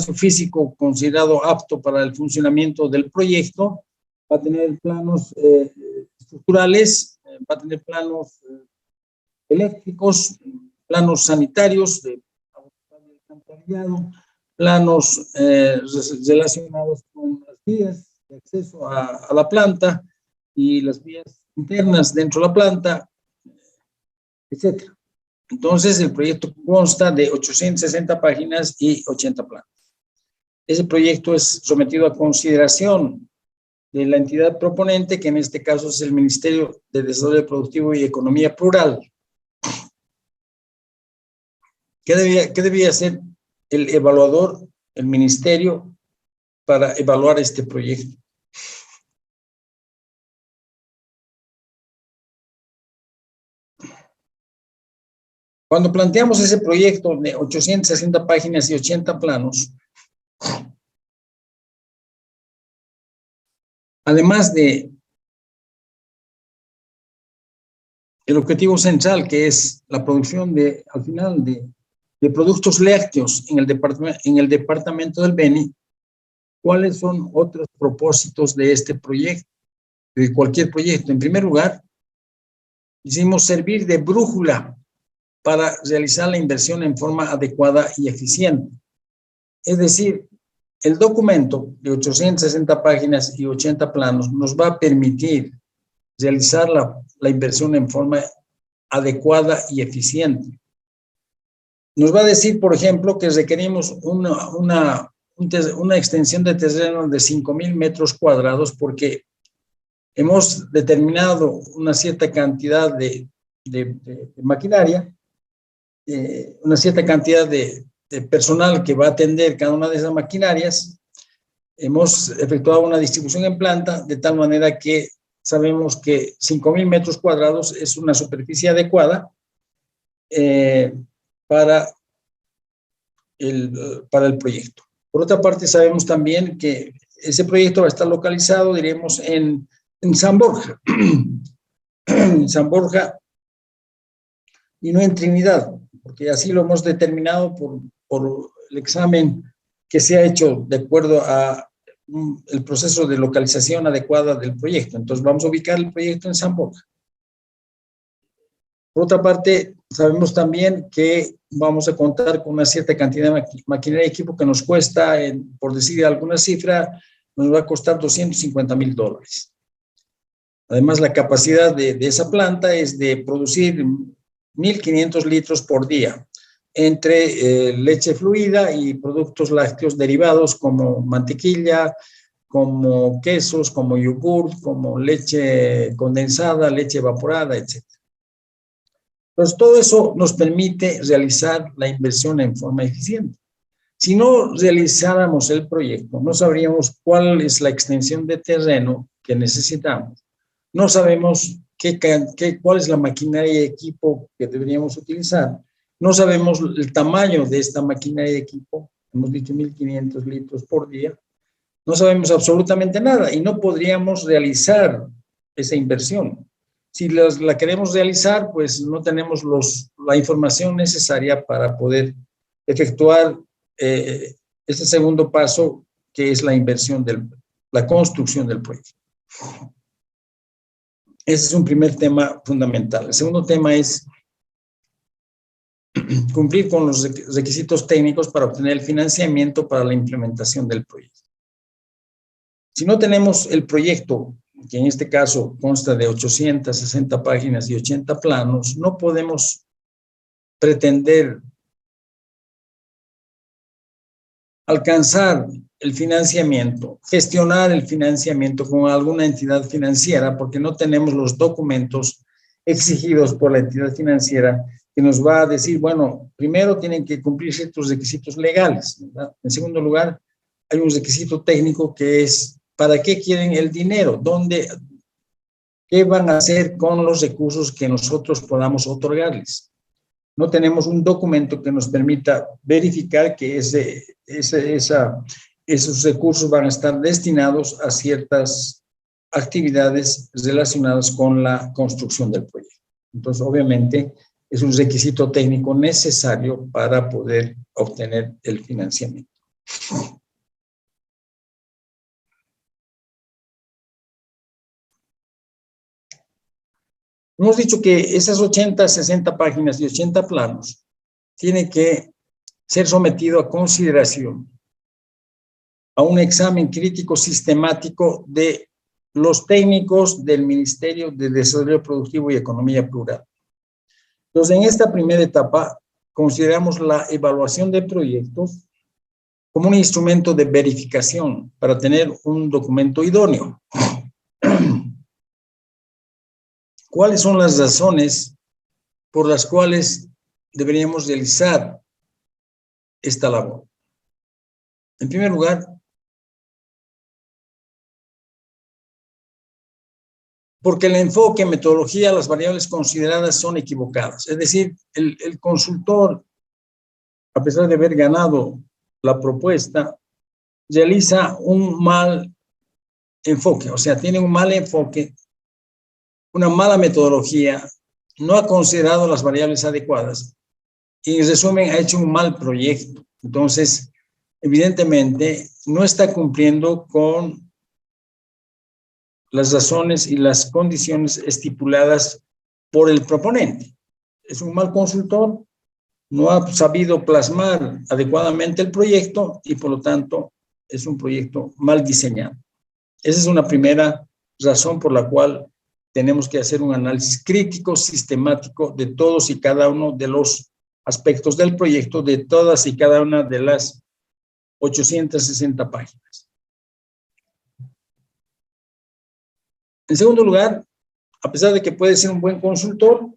físico considerado apto para el funcionamiento del proyecto, va a tener planos estructurales, va a tener planos eléctricos, planos sanitarios de alcantarillado, planos relacionados con las vías de acceso a la planta y las vías internas dentro de la planta, etc. Entonces, el proyecto consta de 860 páginas y 80 planos. Ese proyecto es sometido a consideración de la entidad proponente, que en este caso es el Ministerio de Desarrollo Productivo y Economía Rural. ¿Qué debía hacer el evaluador, el ministerio, para evaluar este proyecto? Cuando planteamos ese proyecto de 860 páginas y 80 planos, además de el objetivo central, que es la producción al final de productos lácteos en el departamento del Beni, ¿cuáles son otros propósitos de este proyecto, de cualquier proyecto? En primer lugar, quisimos servir de brújula para realizar la inversión en forma adecuada y eficiente. Es decir, el documento de 860 páginas y 80 planos nos va a permitir realizar la inversión en forma adecuada y eficiente. Nos va a decir, por ejemplo, que requerimos una extensión de terreno de 5,000 metros cuadrados porque hemos determinado una cierta cantidad de maquinaria, una cierta cantidad de personal que va a atender cada una de esas maquinarias. Hemos efectuado una distribución en planta de tal manera que sabemos que 5,000 metros cuadrados es una superficie adecuada para el proyecto. Por otra parte, sabemos también que ese proyecto va a estar localizado, diremos, en San Borja, en San Borja y no en Trinidad, porque así lo hemos determinado por el examen que se ha hecho de acuerdo a el proceso de localización adecuada del proyecto. Entonces vamos a ubicar el proyecto en San Borja. Por otra parte, sabemos también que vamos a contar con una cierta cantidad de maquinaria y equipo que nos cuesta, por decir alguna cifra, nos va a costar $250,000. Además, la capacidad de esa planta es de producir 1,500 litros por día, entre leche fluida y productos lácteos derivados como mantequilla, como quesos, como yogur, como leche condensada, leche evaporada, etc. Entonces, todo eso nos permite realizar la inversión en forma eficiente. Si no realizáramos el proyecto, no sabríamos cuál es la extensión de terreno que necesitamos. No sabemos cuál es la maquinaria y equipo que deberíamos utilizar. No sabemos el tamaño de esta maquinaria y equipo. Hemos dicho 1,500 litros por día. No sabemos absolutamente nada y no podríamos realizar esa inversión. Si la queremos realizar, pues no tenemos la información necesaria para poder efectuar ese segundo paso, que es la inversión la construcción del proyecto. Ese es un primer tema fundamental. El segundo tema es cumplir con los requisitos técnicos para obtener el financiamiento para la implementación del proyecto. Si no tenemos el proyecto, que en este caso consta de 860 páginas y 80 planos, no podemos pretender alcanzar el financiamiento, gestionar el financiamiento con alguna entidad financiera, porque no tenemos los documentos exigidos por la entidad financiera que nos va a decir, bueno, primero tienen que cumplir ciertos requisitos legales, ¿verdad? En segundo lugar, hay un requisito técnico que es, ¿para qué quieren el dinero? ¿Qué van a hacer con los recursos que nosotros podamos otorgarles? No tenemos un documento que nos permita verificar que esos recursos van a estar destinados a ciertas actividades relacionadas con la construcción del proyecto. Entonces, obviamente, es un requisito técnico necesario para poder obtener el financiamiento. Hemos dicho que esas 80, 60 páginas y 80 planos tienen que ser sometidos a consideración, a un examen crítico sistemático de los técnicos del Ministerio de Desarrollo Productivo y Economía Plural. Entonces, en esta primera etapa, consideramos la evaluación de proyectos como un instrumento de verificación para tener un documento idóneo. ¿Cuáles son las razones por las cuales deberíamos realizar esta labor? En primer lugar, porque el enfoque, metodología, las variables consideradas son equivocadas. Es decir, el consultor, a pesar de haber ganado la propuesta, realiza un mal enfoque, o sea, tiene un mal enfoque, una mala metodología, no ha considerado las variables adecuadas y, en resumen, ha hecho un mal proyecto. Entonces, evidentemente, no está cumpliendo con las razones y las condiciones estipuladas por el proponente. Es un mal consultor, no ha sabido plasmar adecuadamente el proyecto y, por lo tanto, es un proyecto mal diseñado. Esa es una primera razón por la cual tenemos que hacer un análisis crítico, sistemático de todos y cada uno de los aspectos del proyecto, de todas y cada una de las 860 páginas. En segundo lugar, a pesar de que puede ser un buen consultor,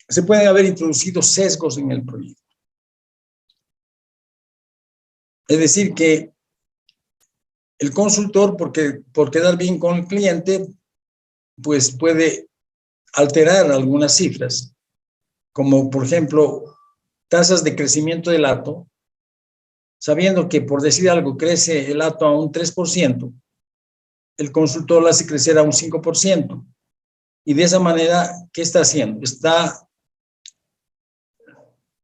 se pueden haber introducido sesgos en el proyecto. Es decir, que el consultor, por quedar bien con el cliente, pues puede alterar algunas cifras, como por ejemplo, tasas de crecimiento del hato, sabiendo que, por decir algo, crece el hato a un 3%, el consultor lo hace crecer a un 5%. Y de esa manera, ¿qué está haciendo? Está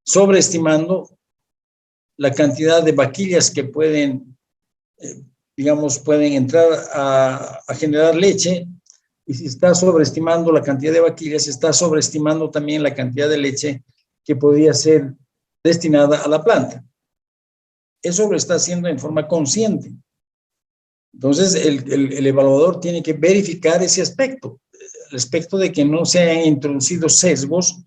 sobreestimando la cantidad de vaquillas que pueden, digamos, pueden entrar a generar leche. Y si está sobreestimando la cantidad de vaquillas, está sobreestimando también la cantidad de leche que podría ser destinada a la planta. Eso lo está haciendo en forma consciente. Entonces, el evaluador tiene que verificar ese aspecto, el aspecto de que no se hayan introducido sesgos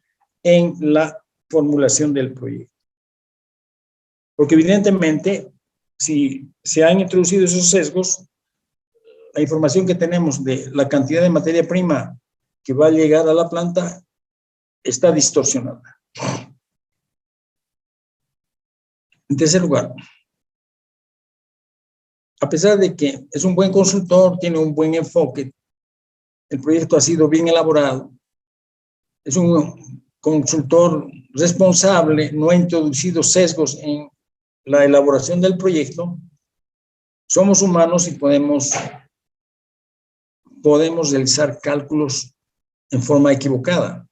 en la formulación del proyecto. Porque evidentemente, si se han introducido esos sesgos, la información que tenemos de la cantidad de materia prima que va a llegar a la planta está distorsionada. En tercer lugar, a pesar de que es un buen consultor, tiene un buen enfoque, el proyecto ha sido bien elaborado, es un consultor responsable, no ha introducido sesgos en la elaboración del proyecto, somos humanos y podemos realizar cálculos en forma equivocada.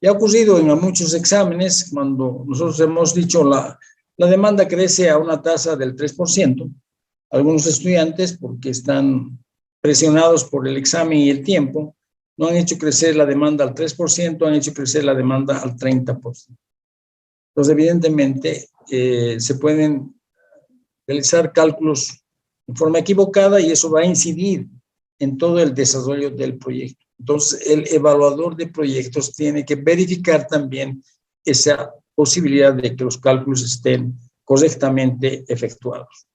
Y ha ocurrido en muchos exámenes, cuando nosotros hemos dicho la demanda crece a una tasa del 3%, algunos estudiantes, porque están presionados por el examen y el tiempo, no han hecho crecer la demanda al 3%, han hecho crecer la demanda al 30%. Entonces, evidentemente, se pueden realizar cálculos en forma equivocada y eso va a incidir en todo el desarrollo del proyecto. Entonces, el evaluador de proyectos tiene que verificar también esa posibilidad de que los cálculos estén correctamente efectuados.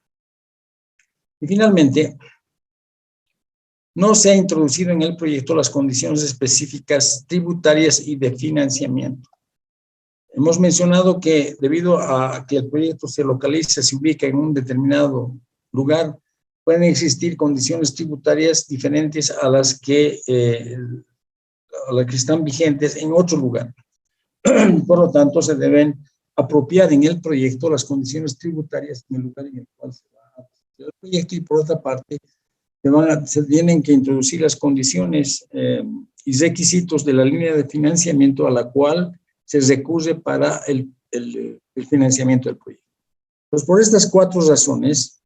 Y finalmente, no se ha introducido en el proyecto las condiciones específicas tributarias y de financiamiento. Hemos mencionado que debido a que el proyecto se localiza, se ubica en un determinado lugar, pueden existir condiciones tributarias diferentes a las que están vigentes en otro lugar. Por lo tanto, se deben apropiar en el proyecto las condiciones tributarias en el lugar en el cual se va a hacer el proyecto, y por otra parte, se tienen que introducir las condiciones y requisitos de la línea de financiamiento a la cual se recurre para el el financiamiento del proyecto. Pues por estas 4 razones,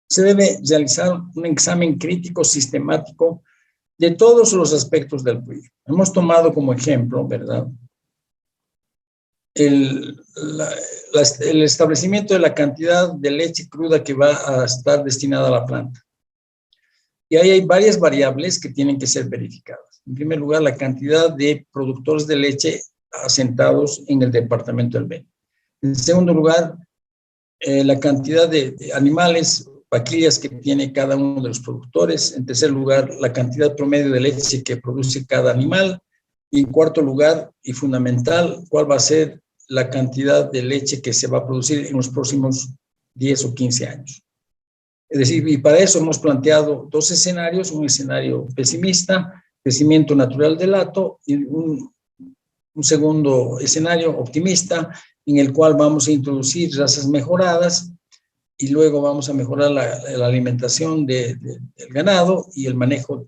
se debe realizar un examen crítico sistemático de todos los aspectos del proyecto. Hemos tomado como ejemplo, ¿verdad?, el establecimiento de la cantidad de leche cruda que va a estar destinada a la planta. Y ahí hay varias variables que tienen que ser verificadas. En primer lugar, la cantidad de productores de leche asentados en el departamento del Beni. En segundo lugar, la cantidad de animales, vaquillas que tiene cada uno de los productores. En tercer lugar, la cantidad promedio de leche que produce cada animal. Y en cuarto lugar, y fundamental, cuál va a ser la cantidad de leche que se va a producir en los próximos 10 o 15 años. Es decir, y para eso hemos planteado 2 escenarios, un escenario pesimista, crecimiento natural del hato, y un segundo escenario optimista, en el cual vamos a introducir razas mejoradas y luego vamos a mejorar la alimentación del ganado y el manejo,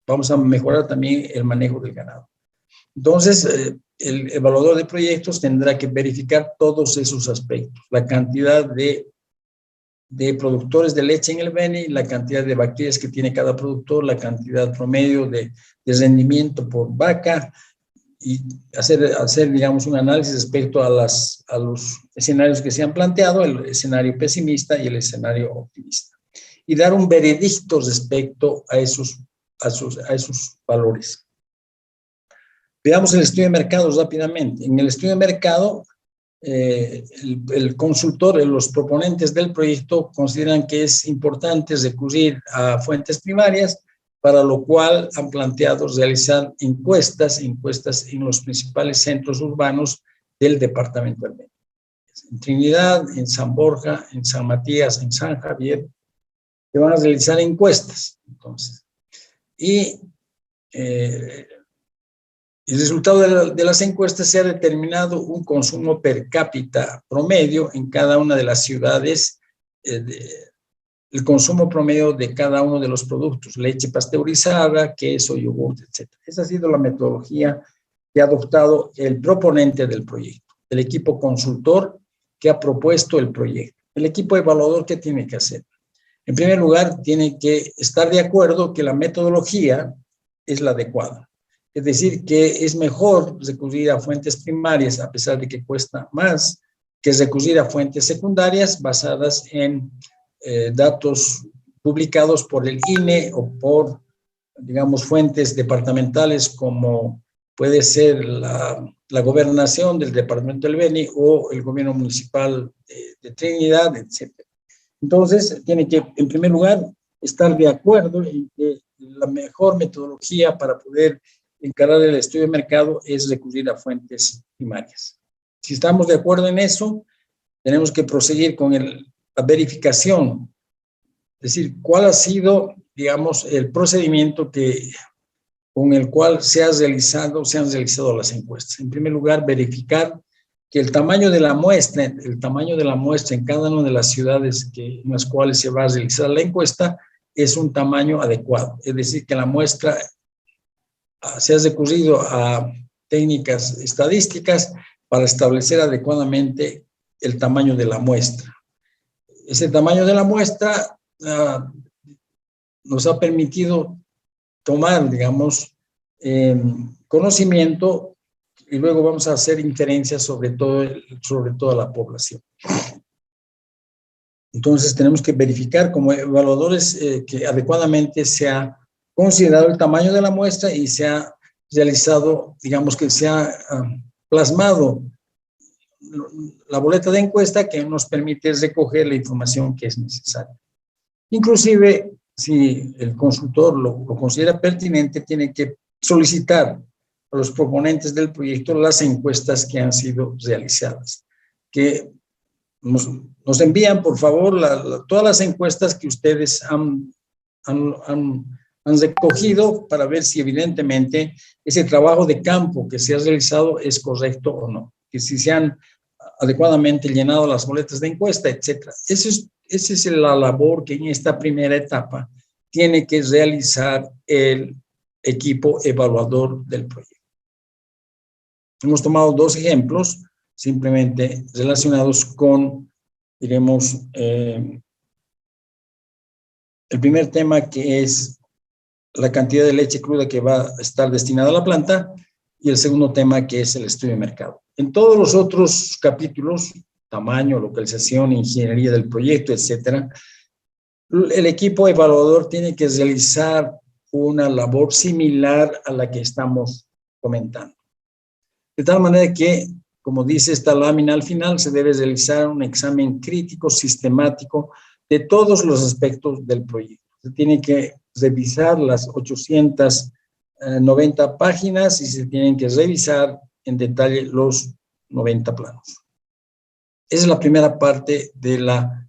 vamos a mejorar también el manejo del ganado. Entonces, el evaluador de proyectos tendrá que verificar todos esos aspectos, la cantidad de productores de leche en el Beni, la cantidad de vaquillas que tiene cada productor, la cantidad promedio de rendimiento por vaca, y hacer, digamos, un análisis respecto a los escenarios que se han planteado, el escenario pesimista y el escenario optimista, y dar un veredicto respecto a esos valores. Veamos el estudio de mercado rápidamente. En el estudio de mercado, el consultor, los proponentes del proyecto consideran que es importante recurrir a fuentes primarias, para lo cual han planteado realizar encuestas en los principales centros urbanos del departamento del Beni. En Trinidad, en San Borja, en San Matías, en San Javier, se van a realizar encuestas. Entonces, y el resultado de las encuestas se ha determinado un consumo per cápita promedio en cada una de las ciudades, el consumo promedio de cada uno de los productos, leche pasteurizada, queso, yogur, etc. Esa ha sido la metodología que ha adoptado el proponente del proyecto, el equipo consultor que ha propuesto el proyecto. El equipo evaluador, ¿qué tiene que hacer? En primer lugar, tiene que estar de acuerdo que la metodología es la adecuada. Es decir, que es mejor recurrir a fuentes primarias, a pesar de que cuesta más, que recurrir a fuentes secundarias basadas en datos publicados por el INE o por, digamos, fuentes departamentales como puede ser la gobernación del departamento del Beni o el gobierno municipal de Trinidad, etc. Entonces, tiene que, en primer lugar, estar de acuerdo en que la mejor metodología para poder encarar el estudio de mercado es recurrir a fuentes primarias. Si estamos de acuerdo en eso, tenemos que proseguir con la verificación, es decir, cuál ha sido, digamos, el procedimiento con el cual se han realizado las encuestas. En primer lugar, verificar que el tamaño de la muestra en cada una de las ciudades en las cuales se va a realizar la encuesta es un tamaño adecuado, es decir, que la muestra se ha recurrido a técnicas estadísticas para establecer adecuadamente el tamaño de la muestra. Ese tamaño de la muestra nos ha permitido tomar, digamos, conocimiento y luego vamos a hacer inferencias sobre toda la población. Entonces tenemos que verificar como evaluadores que adecuadamente se ha considerado el tamaño de la muestra y se ha realizado, digamos que se ha plasmado la boleta de encuesta que nos permite recoger la información que es necesaria. Inclusive, si el consultor lo considera pertinente, tiene que solicitar a los proponentes del proyecto las encuestas que han sido realizadas, que nos envían, por favor, todas las encuestas que ustedes han recogido para ver si evidentemente ese trabajo de campo que se ha realizado es correcto o no, que si se han adecuadamente llenado las boletas de encuesta, etc. Esa es la labor que en esta primera etapa tiene que realizar el equipo evaluador del proyecto. Hemos tomado dos ejemplos simplemente relacionados con, diremos, el primer tema, que es la cantidad de leche cruda que va a estar destinada a la planta, y el segundo tema, que es el estudio de mercado. En todos los otros capítulos, tamaño, localización, ingeniería del proyecto, etcétera, el equipo evaluador tiene que realizar una labor similar a la que estamos comentando. De tal manera que, como dice esta lámina al final, se debe realizar un examen crítico, sistemático, de todos los aspectos del proyecto. Se tiene que revisar las 890 páginas y se tienen que revisar en detalle los 90 planos. Esa es la primera parte de la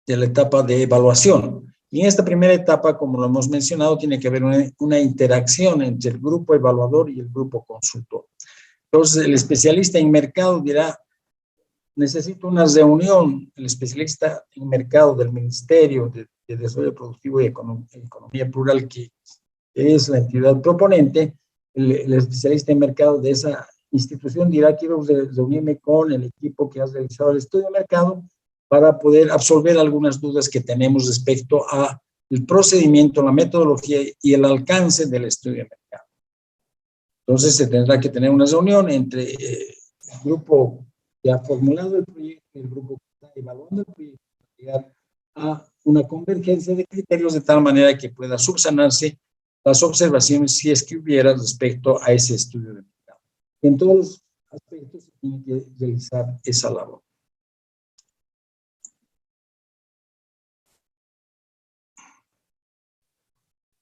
etapa de evaluación. Y en esta primera etapa, como lo hemos mencionado, tiene que haber una interacción entre el grupo evaluador y el grupo consultor. Entonces, el especialista en mercado dirá, necesito una reunión. El especialista en mercado del Ministerio de Desarrollo Productivo y Economía Plural, que es la entidad proponente, el especialista en mercado de esa institución dirá, quiero reunirme con el equipo que ha realizado el estudio de mercado para poder absolver algunas dudas que tenemos respecto a el procedimiento, la metodología y el alcance del estudio de mercado. Entonces se tendrá que tener una reunión entre el grupo que ha formulado el proyecto y el grupo que está evaluando el proyecto para llegar a una convergencia de criterios de tal manera que pueda subsanarse las observaciones si es que hubiera respecto a ese estudio de mercado. En todos los aspectos se tiene que realizar esa labor.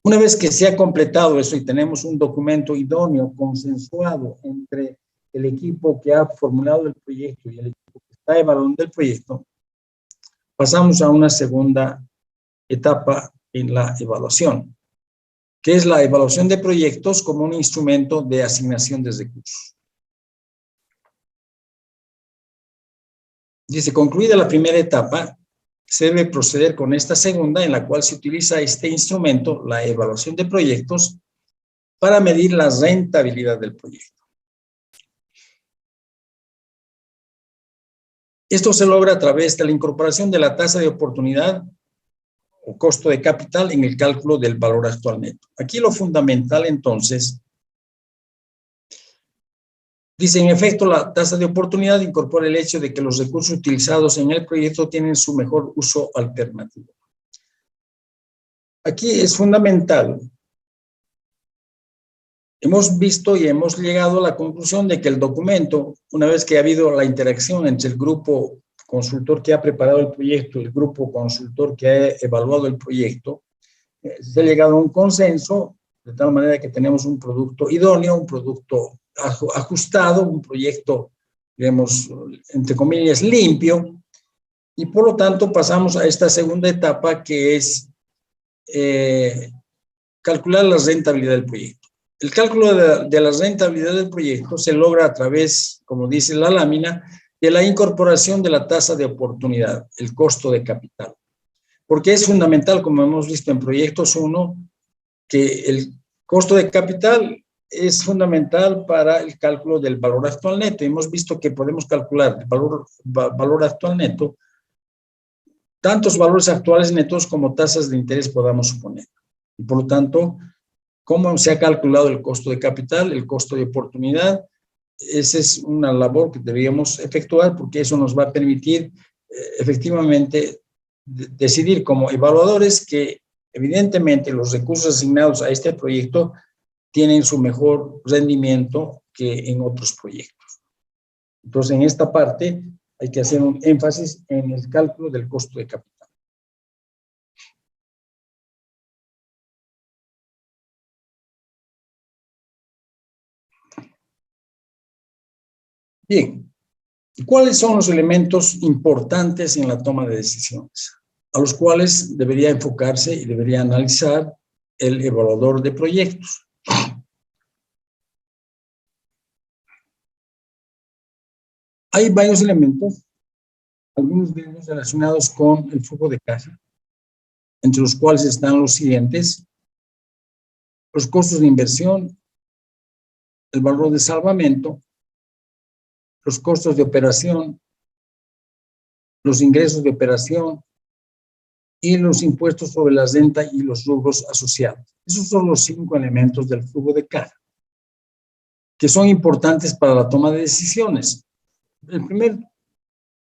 Una vez que se ha completado eso y tenemos un documento idóneo, consensuado entre el equipo que ha formulado el proyecto y el equipo que está evaluando el proyecto, pasamos a una segunda etapa en la evaluación, que es la evaluación de proyectos como un instrumento de asignación de recursos. Dice, concluida la primera etapa, se debe proceder con esta segunda, en la cual se utiliza este instrumento, la evaluación de proyectos, para medir la rentabilidad del proyecto. Esto se logra a través de la incorporación de la tasa de oportunidad o costo de capital en el cálculo del valor actual neto. Aquí lo fundamental, entonces, dice, en efecto, la tasa de oportunidad incorpora el hecho de que los recursos utilizados en el proyecto tienen su mejor uso alternativo. Aquí es fundamental. Hemos visto y hemos llegado a la conclusión de que el documento, una vez que ha habido la interacción entre el grupo consultor que ha preparado el proyecto y el grupo consultor que ha evaluado el proyecto, se ha llegado a un consenso, de tal manera que tenemos un producto idóneo, un producto ajustado, un proyecto, digamos, entre comillas, limpio, y por lo tanto pasamos a esta segunda etapa, que es calcular la rentabilidad del proyecto. El cálculo de la rentabilidad del proyecto se logra a través, como dice la lámina, de la incorporación de la tasa de oportunidad, el costo de capital. Porque es fundamental, como hemos visto en Proyectos 1, que el costo de capital es fundamental para el cálculo del valor actual neto. Hemos visto que podemos calcular el valor actual neto, tantos valores actuales netos como tasas de interés podamos suponer. Y por lo tanto, ¿cómo se ha calculado el costo de capital, el costo de oportunidad? Esa es una labor que deberíamos efectuar, porque eso nos va a permitir efectivamente decidir como evaluadores que evidentemente los recursos asignados a este proyecto tienen su mejor rendimiento que en otros proyectos. Entonces, en esta parte hay que hacer un énfasis en el cálculo del costo de capital. Bien, ¿cuáles son los elementos importantes en la toma de decisiones, a los cuales debería enfocarse y debería analizar el evaluador de proyectos? Hay varios elementos, algunos de ellos relacionados con el flujo de caja, entre los cuales están los siguientes: los costos de inversión, el valor de salvamento, los costos de operación, los ingresos de operación y los impuestos sobre la renta y los rubros asociados. Esos son los 5 elementos del flujo de caja que son importantes para la toma de decisiones. El primer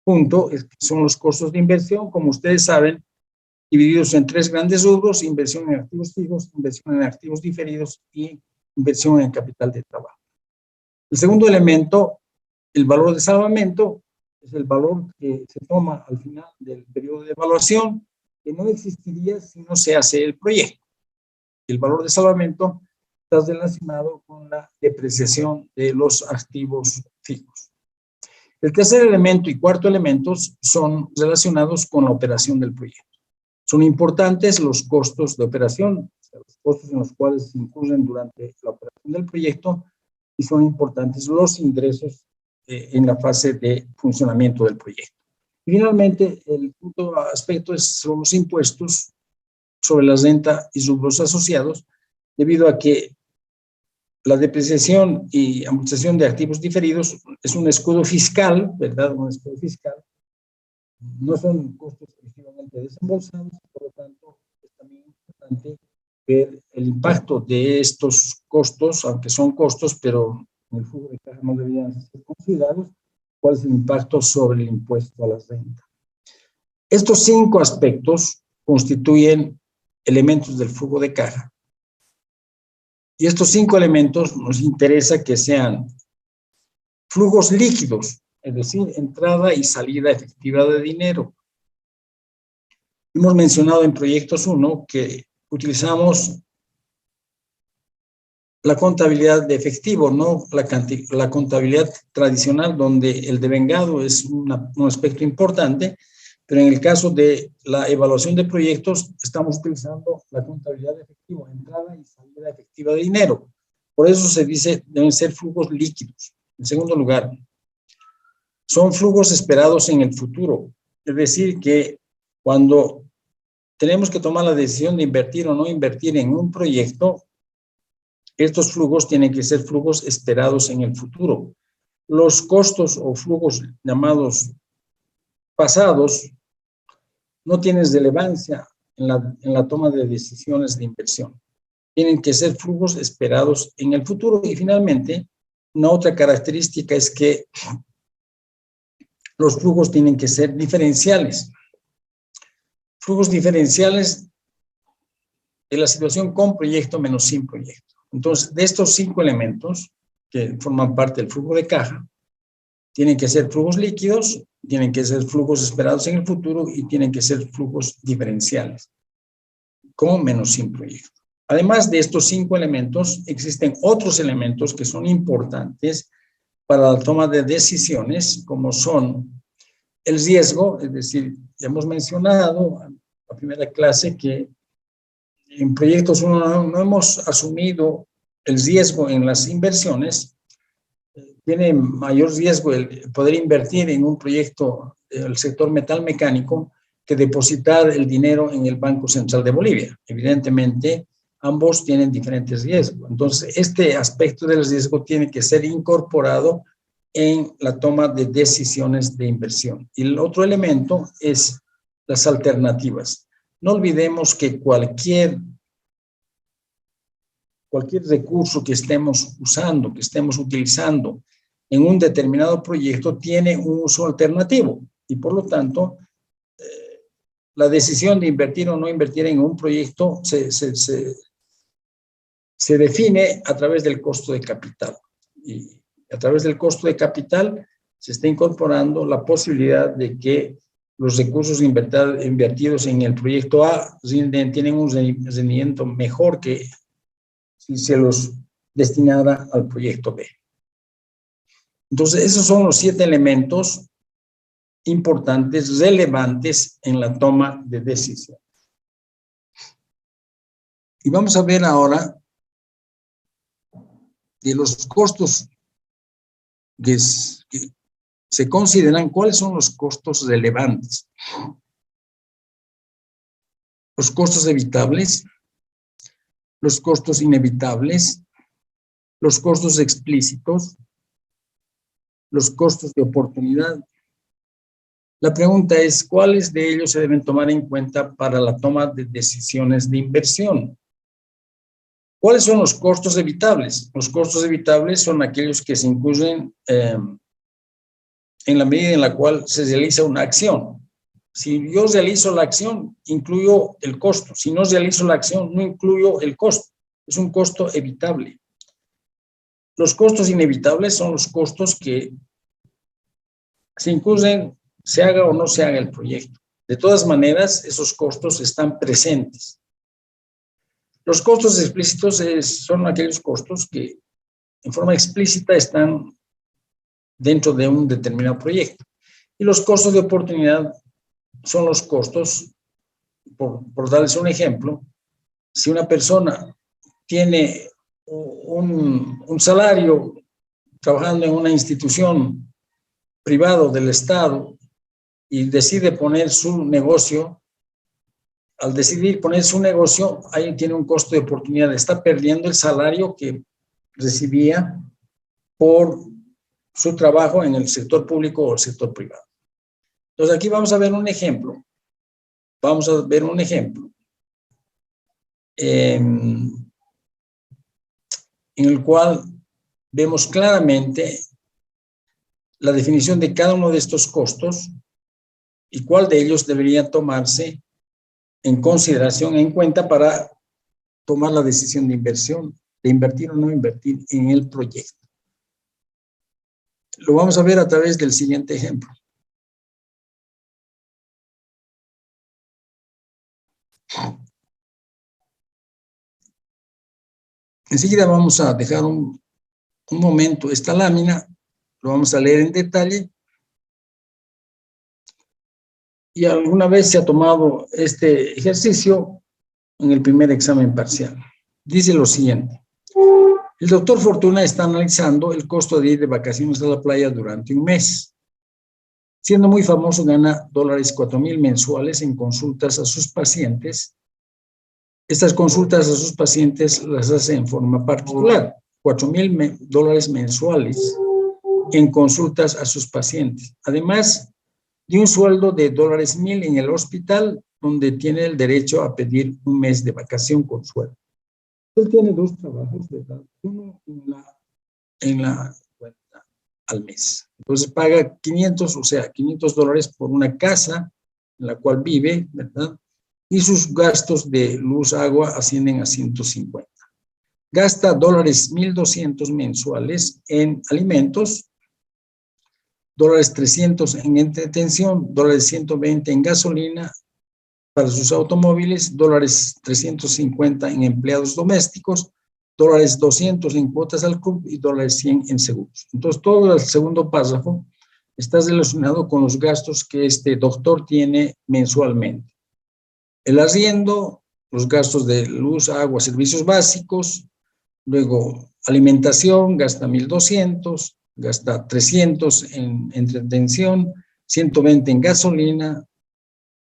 punto son los costos de inversión, como ustedes saben, divididos en 3 grandes rubros: inversión en activos fijos, inversión en activos diferidos y inversión en capital de trabajo. El segundo elemento, el valor de salvamento, es el valor que se toma al final del periodo de evaluación, que no existiría si no se hace el proyecto. El valor de salvamento está relacionado con la depreciación de los activos fijos. El tercer elemento y cuarto elementos son relacionados con la operación del proyecto. Son importantes los costos de operación, o sea, los costos en los cuales se incurren durante la operación del proyecto, y son importantes los ingresos en la fase de funcionamiento del proyecto. Y finalmente, el quinto aspecto son los impuestos sobre la renta y rubros asociados, debido a que la depreciación y amortización de activos diferidos es un escudo fiscal, ¿verdad? Un escudo fiscal. No son costos exclusivamente desembolsados, por lo tanto, es también importante ver el impacto de estos costos, aunque son costos, pero en el flujo de caja no deberían ser considerados, cuál es el impacto sobre el impuesto a la renta. Estos 5 aspectos constituyen elementos del flujo de caja. Y estos 5 elementos nos interesa que sean flujos líquidos, es decir, entrada y salida efectiva de dinero. Hemos mencionado en Proyectos 1 que utilizamos la contabilidad de efectivo, no la contabilidad tradicional, donde el devengado es un aspecto importante, pero en el caso de la evaluación de proyectos estamos utilizando la contabilidad de efectivo, entrada y salida efectiva de dinero. Por eso se dice deben ser flujos líquidos. En segundo lugar, son flujos esperados en el futuro, es decir, que cuando tenemos que tomar la decisión de invertir o no invertir en un proyecto, estos flujos tienen que ser flujos esperados en el futuro. Los costos o flujos llamados pasados no tienen relevancia en la toma de decisiones de inversión. Tienen que ser flujos esperados en el futuro. Y finalmente, una otra característica es que los flujos tienen que ser diferenciales. Flujos diferenciales de la situación con proyecto menos sin proyecto. Entonces, de estos 5 elementos que forman parte del flujo de caja, tienen que ser flujos líquidos, tienen que ser flujos esperados en el futuro y tienen que ser flujos diferenciales, con menos sin proyecto. Además de estos 5 elementos, existen otros elementos que son importantes para la toma de decisiones, como son el riesgo, es decir, ya hemos mencionado en la primera clase que en Proyectos 1 no hemos asumido el riesgo en las inversiones. Tiene mayor riesgo el poder invertir en un proyecto del sector metal mecánico que depositar el dinero en el Banco Central de Bolivia. Evidentemente, ambos tienen diferentes riesgos. Entonces, este aspecto del riesgo tiene que ser incorporado en la toma de decisiones de inversión. Y el otro elemento es las alternativas. No olvidemos que cualquier recurso que estemos usando, que estemos utilizando en un determinado proyecto tiene un uso alternativo y por lo tanto la decisión de invertir o no invertir en un proyecto se define a través del costo de capital y a través del costo de capital se está incorporando la posibilidad de que los recursos invertidos en el proyecto A tienen un rendimiento mejor que si se los destinara al proyecto B. Entonces, esos son los 7 elementos importantes, relevantes en la toma de decisión. Y vamos a ver ahora de los costos que se consideran, cuáles son los costos relevantes. los costos evitables, los costos inevitables, los costos explícitos, los costos de oportunidad. La pregunta es, ¿cuáles de ellos se deben tomar en cuenta para la toma de decisiones de inversión? ¿Cuáles son los costos evitables? Los costos evitables son aquellos que se incluyen en la medida en la cual se realiza una acción. Si yo realizo la acción, incluyo el costo. Si no realizo la acción, no incluyo el costo. Es un costo evitable. Los costos inevitables son los costos que se incluyen, se haga o no se haga el proyecto. De todas maneras, esos costos están presentes. Los costos explícitos son aquellos costos que en forma explícita están dentro de un determinado proyecto. Y los costos de oportunidad son los costos, por darles un ejemplo, si una persona tiene un salario trabajando en una institución privada del Estado y decide poner su negocio, al decidir poner su negocio, ahí tiene un costo de oportunidad, está perdiendo el salario que recibía por su trabajo en el sector público o el sector privado. Entonces aquí vamos a ver un ejemplo. Vamos a ver un ejemplo en el cual vemos claramente la definición de cada uno de estos costos y cuál de ellos debería tomarse en consideración, en cuenta para tomar la decisión de inversión, de invertir o no invertir en el proyecto. Lo vamos a ver a través del siguiente ejemplo. Enseguida vamos a dejar un momento esta lámina, lo vamos a leer en detalle. Y alguna vez se ha tomado este ejercicio en el primer examen parcial. Dice lo siguiente. El doctor Fortuna está analizando el costo de ir de vacaciones a la playa durante un mes. Siendo muy famoso, gana $4,000 mensuales en consultas a sus pacientes. Estas consultas a sus pacientes las hace en forma particular. $4,000 mensuales en consultas a sus pacientes. Además de un sueldo de $1,000 en el hospital, donde tiene el derecho a pedir un mes de vacación con sueldo. Él tiene dos trabajos, ¿verdad? Uno en la cuenta al mes. Entonces paga $500 por una casa en la cual vive, ¿verdad? Y sus gastos de luz, agua ascienden a 150. Gasta $1,200 mensuales en alimentos, $300 en entretención, $120 en gasolina para sus automóviles, $350 en empleados domésticos, $200 en cuotas al club y $100 en seguros. Entonces, todo el segundo párrafo está relacionado con los gastos que este doctor tiene mensualmente. El arriendo, los gastos de luz, agua, servicios básicos, luego alimentación, gasta $1,200, gasta $300 en entretención, $120 en gasolina,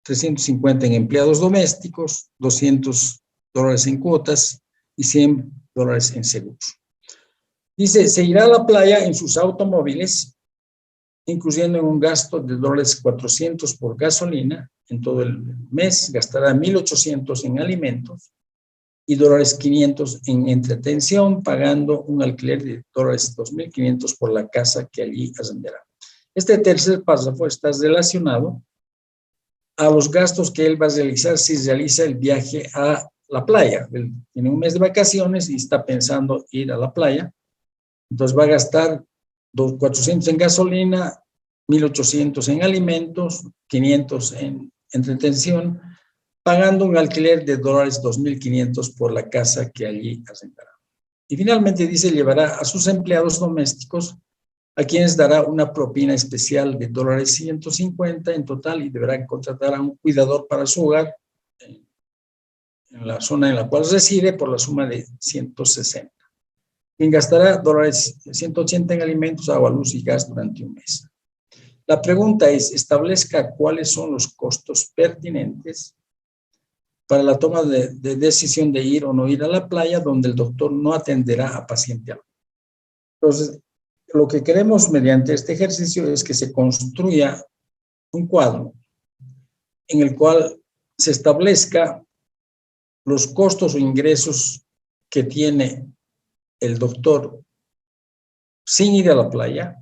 $350 en empleados domésticos, $200 en cuotas y $100 en seguros. Dice, se irá a la playa en sus automóviles, incluyendo en un gasto de $400 por gasolina en todo el mes, gastará $1,800 en alimentos y $500 en entretención, pagando un alquiler de $2,500 por la casa que allí arrendará. Este tercer párrafo está relacionado a los gastos que él va a realizar si realiza el viaje a la playa. Él tiene un mes de vacaciones y está pensando ir a la playa. Entonces va a gastar $400 en gasolina, $1,800 en alimentos, $500 en entretención, pagando un alquiler de $2,500 por la casa que allí arrendará. Y finalmente dice, llevará a sus empleados domésticos, a quienes dará una propina especial de $150 en total y deberá contratar a un cuidador para su hogar en la zona en la cual reside por la suma de $160. Quien gastará $180 en alimentos, agua, luz y gas durante un mes. La pregunta es, establezca cuáles son los costos pertinentes para la toma de decisión de ir o no ir a la playa, donde el doctor no atenderá a paciente alguno. Entonces, lo que queremos mediante este ejercicio es que se construya un cuadro en el cual se establezca los costos o ingresos que tiene el doctor sin ir a la playa,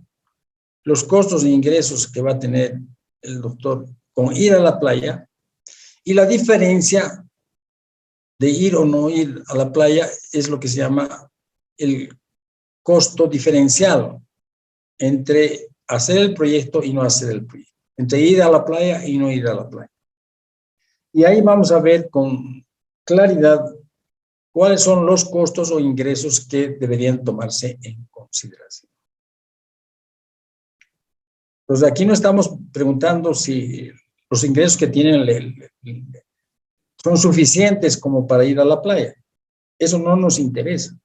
los costos e ingresos que va a tener el doctor con ir a la playa y la diferencia de ir o no ir a la playa es lo que se llama el costo diferencial entre hacer el proyecto y no hacer el proyecto, entre ir a la playa y no ir a la playa. Y ahí vamos a ver con claridad cuáles son los costos o ingresos que deberían tomarse en consideración. Entonces, aquí no estamos preguntando si los ingresos que tienen son suficientes como para ir a la playa. Eso no nos interesa.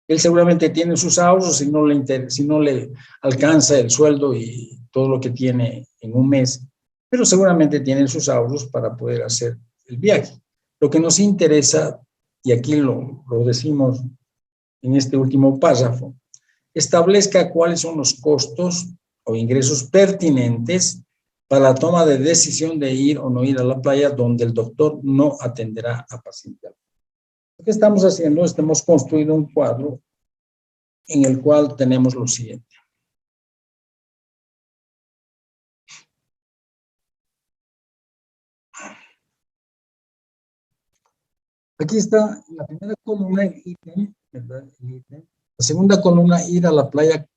Él seguramente tiene sus ahorros si no le alcanza el sueldo y todo lo que tiene en un mes, pero seguramente tiene sus ahorros para poder hacer el viaje. Lo que nos interesa, y aquí lo decimos en este último párrafo, establezca cuáles son los costos o ingresos pertinentes para la toma de decisión de ir o no ir a la playa, donde el doctor no atenderá a paciente. Lo que estamos haciendo es que hemos construido un cuadro en el cual tenemos lo siguiente. Aquí está en la primera columna el ítem, ¿verdad? El ítem. La segunda columna, ir a la playa,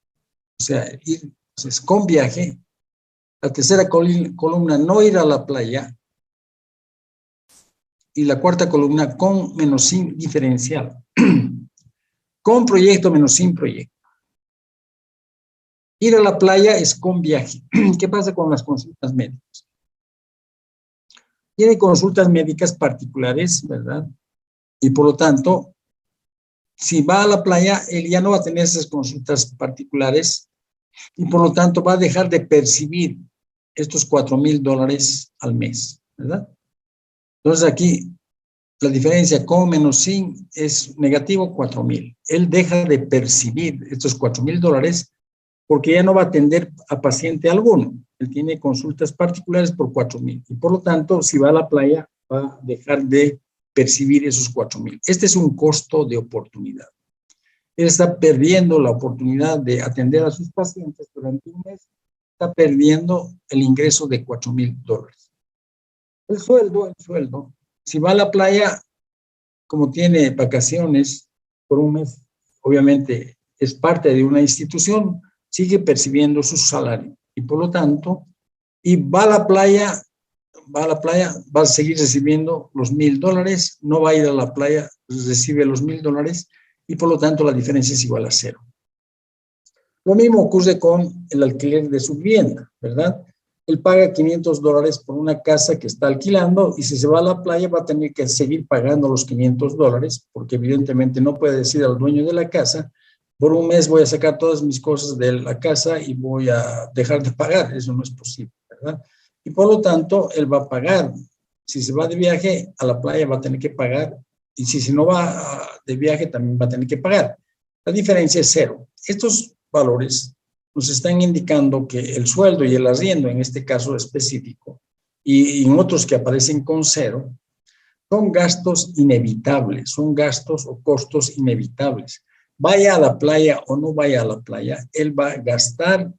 o sea, ir pues, con viaje. La tercera columna, no ir a la playa. Y la cuarta columna, con menos sin diferencial. Con proyecto menos sin proyecto. Ir a la playa es con viaje. ¿Qué pasa con las consultas médicas? Tiene consultas médicas particulares, ¿verdad? Y por lo tanto, si va a la playa, él ya no va a tener esas consultas particulares y por lo tanto va a dejar de percibir estos $4,000 al mes, ¿verdad? Entonces aquí la diferencia con menos sin es negativo 4,000. Él deja de percibir estos $4,000 porque ya no va a atender a paciente alguno. Él tiene consultas particulares por 4,000 y por lo tanto, si va a la playa, va a dejar de percibir esos 4,000. Este es un costo de oportunidad. Él está perdiendo la oportunidad de atender a sus pacientes durante un mes, está perdiendo el ingreso de $4,000. El sueldo, si va a la playa, como tiene vacaciones por un mes, obviamente es parte de una institución, sigue percibiendo su salario y por lo tanto, y va a la playa, va a seguir recibiendo los $1,000, no va a ir a la playa, recibe los $1,000 y por lo tanto la diferencia es igual a 0. Lo mismo ocurre con el alquiler de su vivienda, ¿verdad? Él paga $500 por una casa que está alquilando y si se va a la playa va a tener que seguir pagando los $500 porque evidentemente no puede decir al dueño de la casa, por un mes voy a sacar todas mis cosas de la casa y voy a dejar de pagar. Eso no es posible, ¿verdad? Y por lo tanto, él va a pagar. Si se va de viaje a la playa va a tener que pagar y si no va de viaje también va a tener que pagar. La diferencia es 0. Estos valores nos están indicando que el sueldo y el arriendo, en este caso específico, y en otros que aparecen con 0, son gastos inevitables, son gastos o costos inevitables. Vaya a la playa o no vaya a la playa, él va a gastar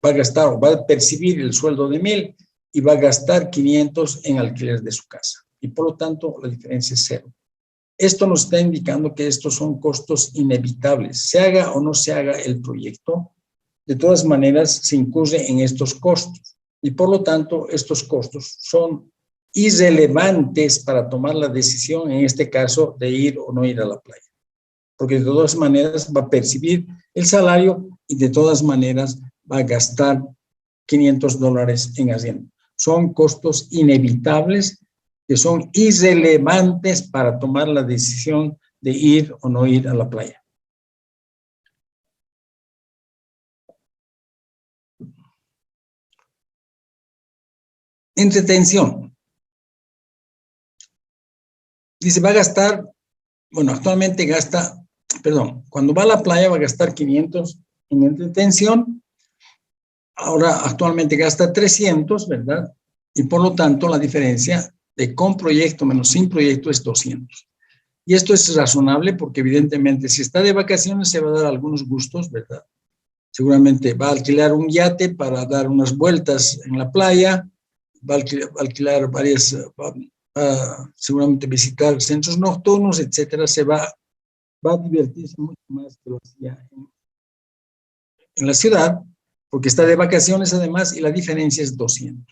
o va a percibir el sueldo de 1,000 y va a gastar 500 en alquiler de su casa. Y por lo tanto, la diferencia es 0. Esto nos está indicando que estos son costos inevitables. Se haga o no se haga el proyecto, de todas maneras se incurre en estos costos. Y por lo tanto, estos costos son irrelevantes para tomar la decisión, en este caso, de ir o no ir a la playa. Porque de todas maneras va a percibir el salario y de todas maneras va a gastar $500 en arriendo. Son costos inevitables que son irrelevantes para tomar la decisión de ir o no ir a la playa. Entretención. Dice, va a gastar, bueno, actualmente gasta, perdón, cuando va a la playa va a gastar 500 en entretención, ahora actualmente gasta 300, ¿verdad? Y por lo tanto la diferencia de con proyecto menos sin proyecto es 200. Y esto es razonable porque evidentemente si está de vacaciones se va a dar algunos gustos, ¿verdad? Seguramente va a alquilar un yate para dar unas vueltas en la playa, va a alquilar varias, va a seguramente visitar centros nocturnos, etcétera. Va a divertirse mucho más que lo hacía en la ciudad, porque está de vacaciones además y la diferencia es 200.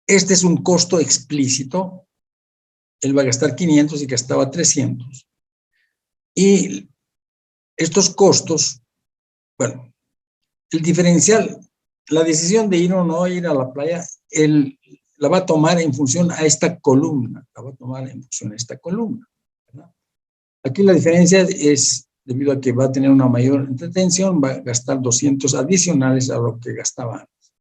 Este es un costo explícito. Él va a gastar 500 y gastaba 300. Y estos costos, bueno, el diferencial, la decisión de ir o no ir a la playa, él la va a tomar en función a esta columna, la va a tomar en función a esta columna, ¿verdad? Aquí la diferencia es, debido a que va a tener una mayor entretención, va a gastar 200 adicionales a lo que gastaba antes.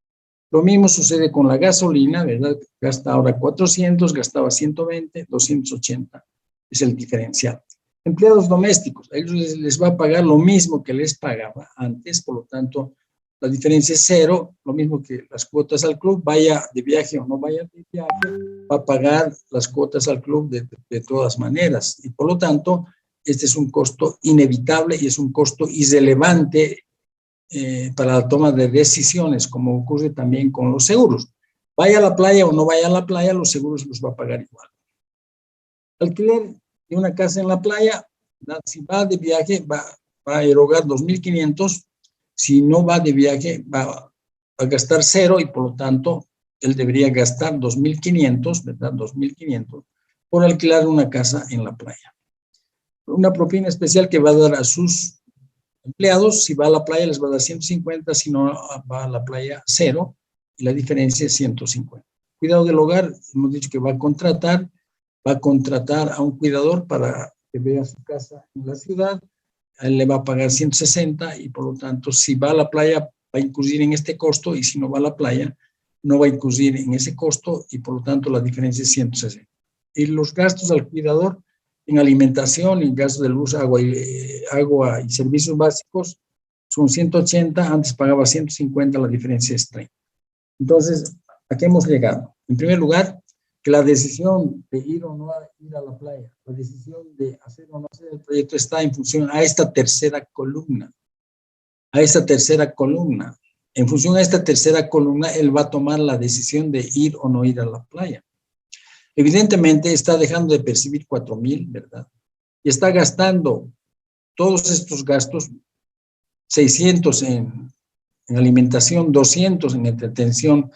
Lo mismo sucede con la gasolina, ¿verdad? Gasta ahora 400, gastaba 120, 280 es el diferencial. Empleados domésticos, a ellos les va a pagar lo mismo que les pagaba antes, por lo tanto, la diferencia es cero, lo mismo que las cuotas al club, vaya de viaje o no vaya de viaje, va a pagar las cuotas al club de todas maneras. Y por lo tanto, este es un costo inevitable y es un costo irrelevante para la toma de decisiones, como ocurre también con los seguros. Vaya a la playa o no vaya a la playa, los seguros los va a pagar igual. Alquiler de una casa en la playa, si va de viaje, va a erogar 2.500. Si no va de viaje, va a gastar cero y por lo tanto, él debería gastar 2.500, ¿verdad? 2.500 por alquilar una casa en la playa. Una propina especial que va a dar a sus empleados, si va a la playa les va a dar 150, si no va a la playa cero, y la diferencia es 150. Cuidado del hogar, hemos dicho que va a contratar a un cuidador para que vea su casa en la ciudad, a él le va a pagar 160 y por lo tanto si va a la playa va a incurrir en este costo y si no va a la playa no va a incurrir en ese costo y por lo tanto la diferencia es 160. Y los gastos al cuidador en alimentación, en gastos de luz, agua y servicios básicos son 180, antes pagaba 150, la diferencia es 30. Entonces, ¿a qué hemos llegado? En primer lugar, que la decisión de ir o no ir a la playa, la decisión de hacer o no hacer el proyecto está en función a esta tercera columna, En función a esta tercera columna, él va a tomar la decisión de ir o no ir a la playa. Evidentemente está dejando de percibir 4,000, ¿verdad? Y está gastando todos estos gastos, 600 en alimentación, 200 en entretención,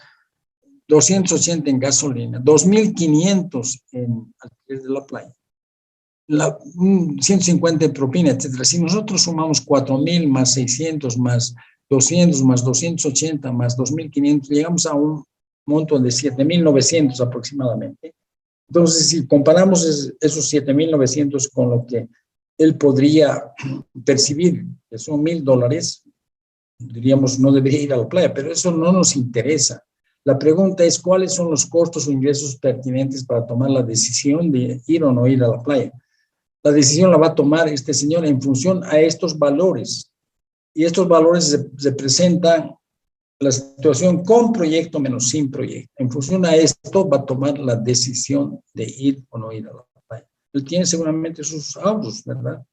280 en gasolina, 2.500 en alquiler de la playa, 150 en propina, etcétera. Si nosotros sumamos 4,000 más 600 más 200 más 280 más 2.500, llegamos a un monto de 7.900 aproximadamente. Entonces, si comparamos esos 7.900 con lo que él podría percibir, que son $1,000, diríamos, no debería ir a la playa, pero eso no nos interesa. La pregunta es, ¿cuáles son los costos o ingresos pertinentes para tomar la decisión de ir o no ir a la playa? La decisión la va a tomar este señor en función a estos valores. Y estos valores representan la situación con proyecto menos sin proyecto. En función a esto va a tomar la decisión de ir o no ir a la playa. Él tiene seguramente sus ahorros, ¿verdad?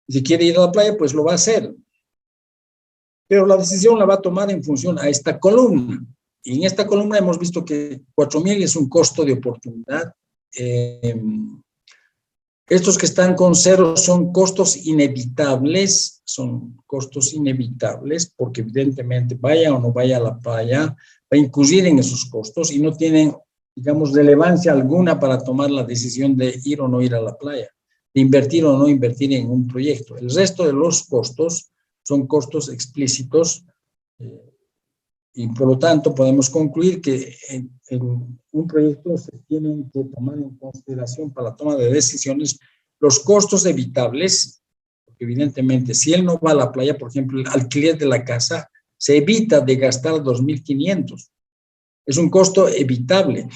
Si quiere ir a la playa, pues lo va a hacer. Pero la decisión la va a tomar en función a esta columna. Y en esta columna hemos visto que 4,000 es un costo de oportunidad. Estos que están con cero son costos inevitables, porque evidentemente vaya o no vaya a la playa, va a incurrir en esos costos y no tienen, digamos, relevancia alguna para tomar la decisión de ir o no ir a la playa, de invertir o no invertir en un proyecto. El resto de los costos son costos explícitos y por lo tanto podemos concluir que en un proyecto se tienen que tomar en consideración para la toma de decisiones los costos evitables, porque evidentemente si él no va a la playa, por ejemplo, el alquiler de la casa, se evita de gastar 2.500. Es un costo evitable.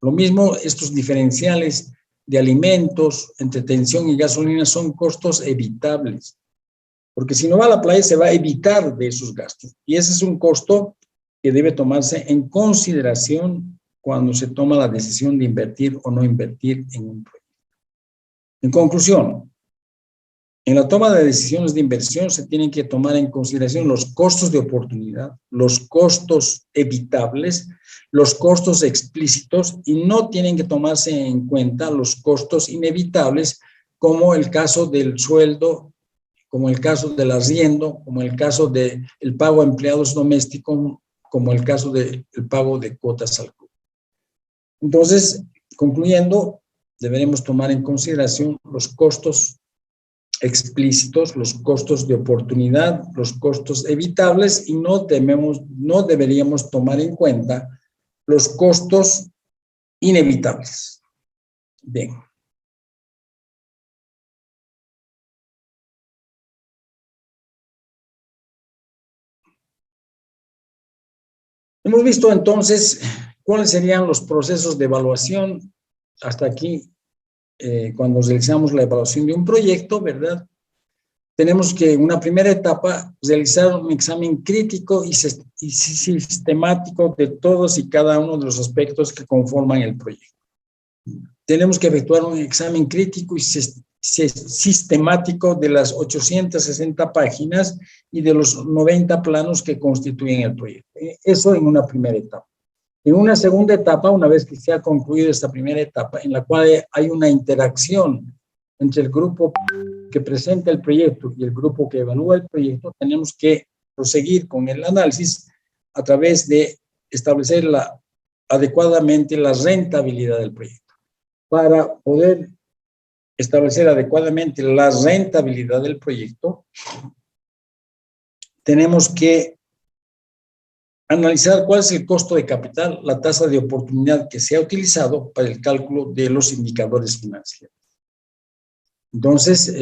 Lo mismo, estos diferenciales de alimentos, entretención y gasolina son costos evitables. Porque si no va a la playa, se va a evitar de esos gastos. Y ese es un costo que debe tomarse en consideración cuando se toma la decisión de invertir o no invertir en un proyecto. En conclusión, en la toma de decisiones de inversión se tienen que tomar en consideración los costos de oportunidad, los costos evitables, los costos explícitos y no tienen que tomarse en cuenta los costos inevitables como el caso del sueldo, como el caso del arriendo, como el caso del pago a empleados domésticos, como el caso del pago de cuotas al club. Entonces, concluyendo, deberemos tomar en consideración los costos explícitos, los costos de oportunidad, los costos evitables y no deberíamos tomar en cuenta los costos inevitables. Bien. Hemos visto entonces cuáles serían los procesos de evaluación hasta aquí. Cuando realizamos la evaluación de un proyecto, ¿verdad? Tenemos que en una primera etapa realizar un examen crítico y sistemático de todos y cada uno de los aspectos que conforman el proyecto. Tenemos que efectuar un examen crítico y sistemático de las 860 páginas y de los 90 planos que constituyen el proyecto. Eso en una primera etapa. En una segunda etapa, una vez que se ha concluido esta primera etapa, en la cual hay una interacción entre el grupo que presenta el proyecto y el grupo que evalúa el proyecto, tenemos que proseguir con el análisis a través de establecer adecuadamente la rentabilidad del proyecto. Para poder establecer adecuadamente la rentabilidad del proyecto, tenemos que analizar cuál es el costo de capital, la tasa de oportunidad que se ha utilizado para el cálculo de los indicadores financieros. Entonces,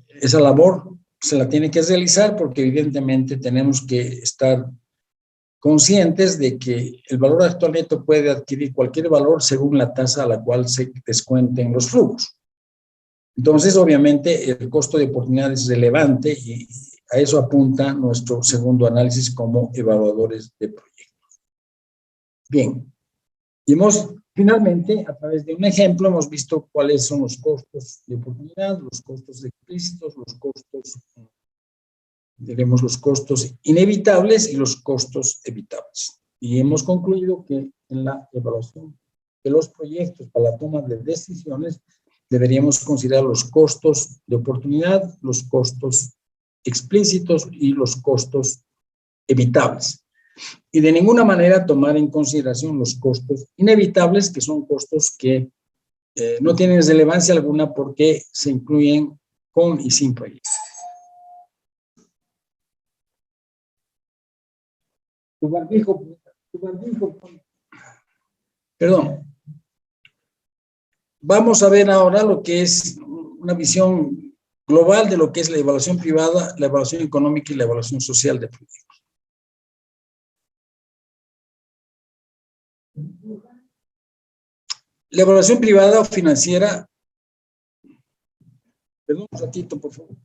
esa labor se la tiene que realizar porque evidentemente tenemos que estar conscientes de que el valor actual neto puede adquirir cualquier valor según la tasa a la cual se descuenten los flujos. Entonces, obviamente, el costo de oportunidad es relevante y a eso apunta nuestro segundo análisis como evaluadores de proyectos. Bien, y finalmente, a través de un ejemplo, hemos visto cuáles son los costos de oportunidad, los costos explícitos, los costos inevitables y los costos evitables. Y hemos concluido que en la evaluación de los proyectos para la toma de decisiones deberíamos considerar los costos de oportunidad, los costos explícitos y los costos evitables. Y de ninguna manera tomar en consideración los costos inevitables, que son costos que no tienen relevancia alguna porque se incluyen con y sin proyecto. Perdón. Vamos a ver ahora lo que es una visión global de lo que es la evaluación privada, la evaluación económica y la evaluación social de proyectos. La evaluación privada o financiera, perdón un ratito, por favor.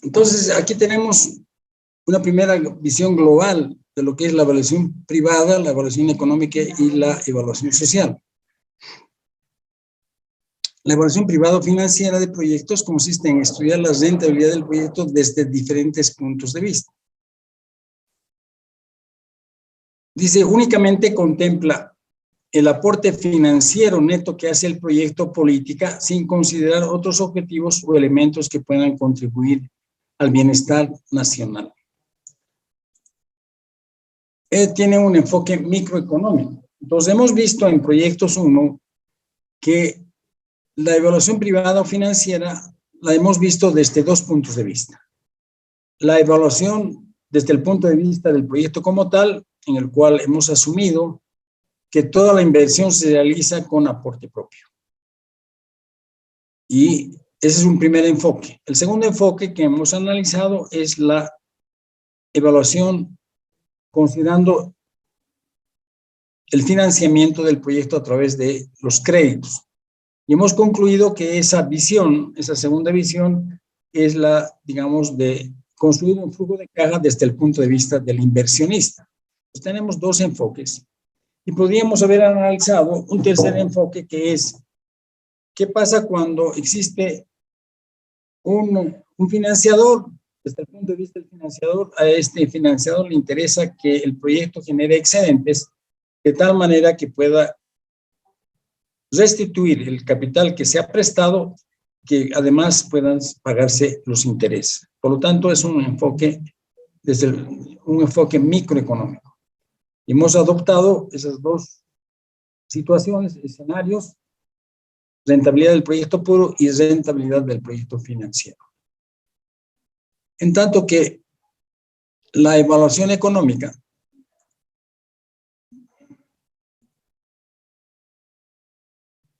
Entonces, aquí tenemos una primera visión global de lo que es la evaluación privada, la evaluación económica y la evaluación social. La evaluación privada o financiera de proyectos consiste en estudiar la rentabilidad del proyecto desde diferentes puntos de vista. Dice, únicamente contempla el aporte financiero neto que hace el proyecto política sin considerar otros objetivos o elementos que puedan contribuir al bienestar nacional. Tiene un enfoque microeconómico. Entonces, hemos visto en Proyectos 1 que la evaluación privada o financiera la hemos visto desde dos puntos de vista. La evaluación desde el punto de vista del proyecto como tal, en el cual hemos asumido que toda la inversión se realiza con aporte propio. Y ese es un primer enfoque. El segundo enfoque que hemos analizado es la evaluación considerando el financiamiento del proyecto a través de los créditos. Y hemos concluido que esa visión, esa segunda visión, es la, digamos, de construir un flujo de caja desde el punto de vista del inversionista. Pues tenemos dos enfoques. Y podríamos haber analizado un tercer enfoque que es, ¿qué pasa cuando existe un financiador? Desde el punto de vista del financiador, a este financiador le interesa que el proyecto genere excedentes de tal manera que pueda restituir el capital que se ha prestado, que además puedan pagarse los intereses. Por lo tanto, es un enfoque un enfoque microeconómico. Hemos adoptado esas dos situaciones, escenarios, rentabilidad del proyecto puro y rentabilidad del proyecto financiero. En tanto que la evaluación económica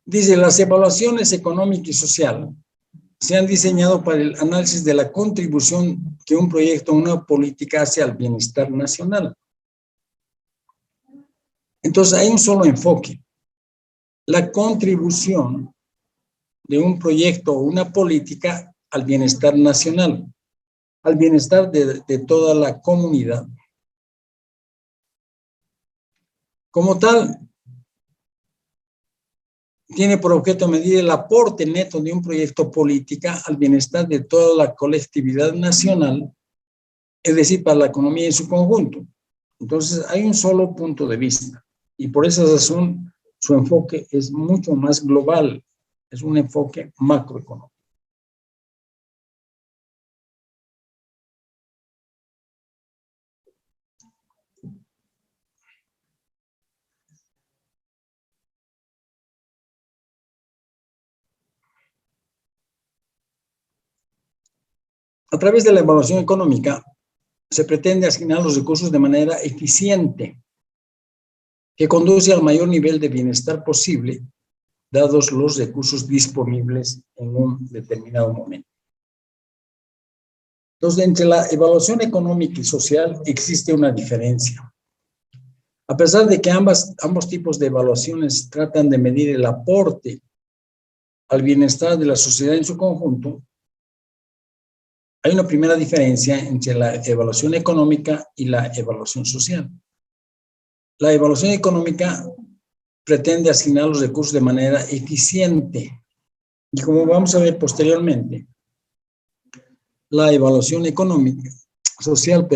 dice, las evaluaciones económica y social se han diseñado para el análisis de la contribución que un proyecto o una política hace al bienestar nacional. Entonces, hay un solo enfoque. La contribución de un proyecto o una política al bienestar nacional, al bienestar de toda la comunidad. Como tal, tiene por objeto medir el aporte neto de un proyecto política al bienestar de toda la colectividad nacional, es decir, para la economía en su conjunto. Entonces, hay un solo punto de vista y por esa razón su enfoque es mucho más global, es un enfoque macroeconómico. A través de la evaluación económica, se pretende asignar los recursos de manera eficiente, que conduce al mayor nivel de bienestar posible, dados los recursos disponibles en un determinado momento. Entonces, entre la evaluación económica y social existe una diferencia. A pesar de que ambos tipos de evaluaciones tratan de medir el aporte al bienestar de la sociedad en su conjunto, hay una primera diferencia entre la evaluación económica y la evaluación social. La evaluación económica pretende asignar los recursos de manera eficiente. Y como vamos a ver posteriormente, la evaluación económica, social,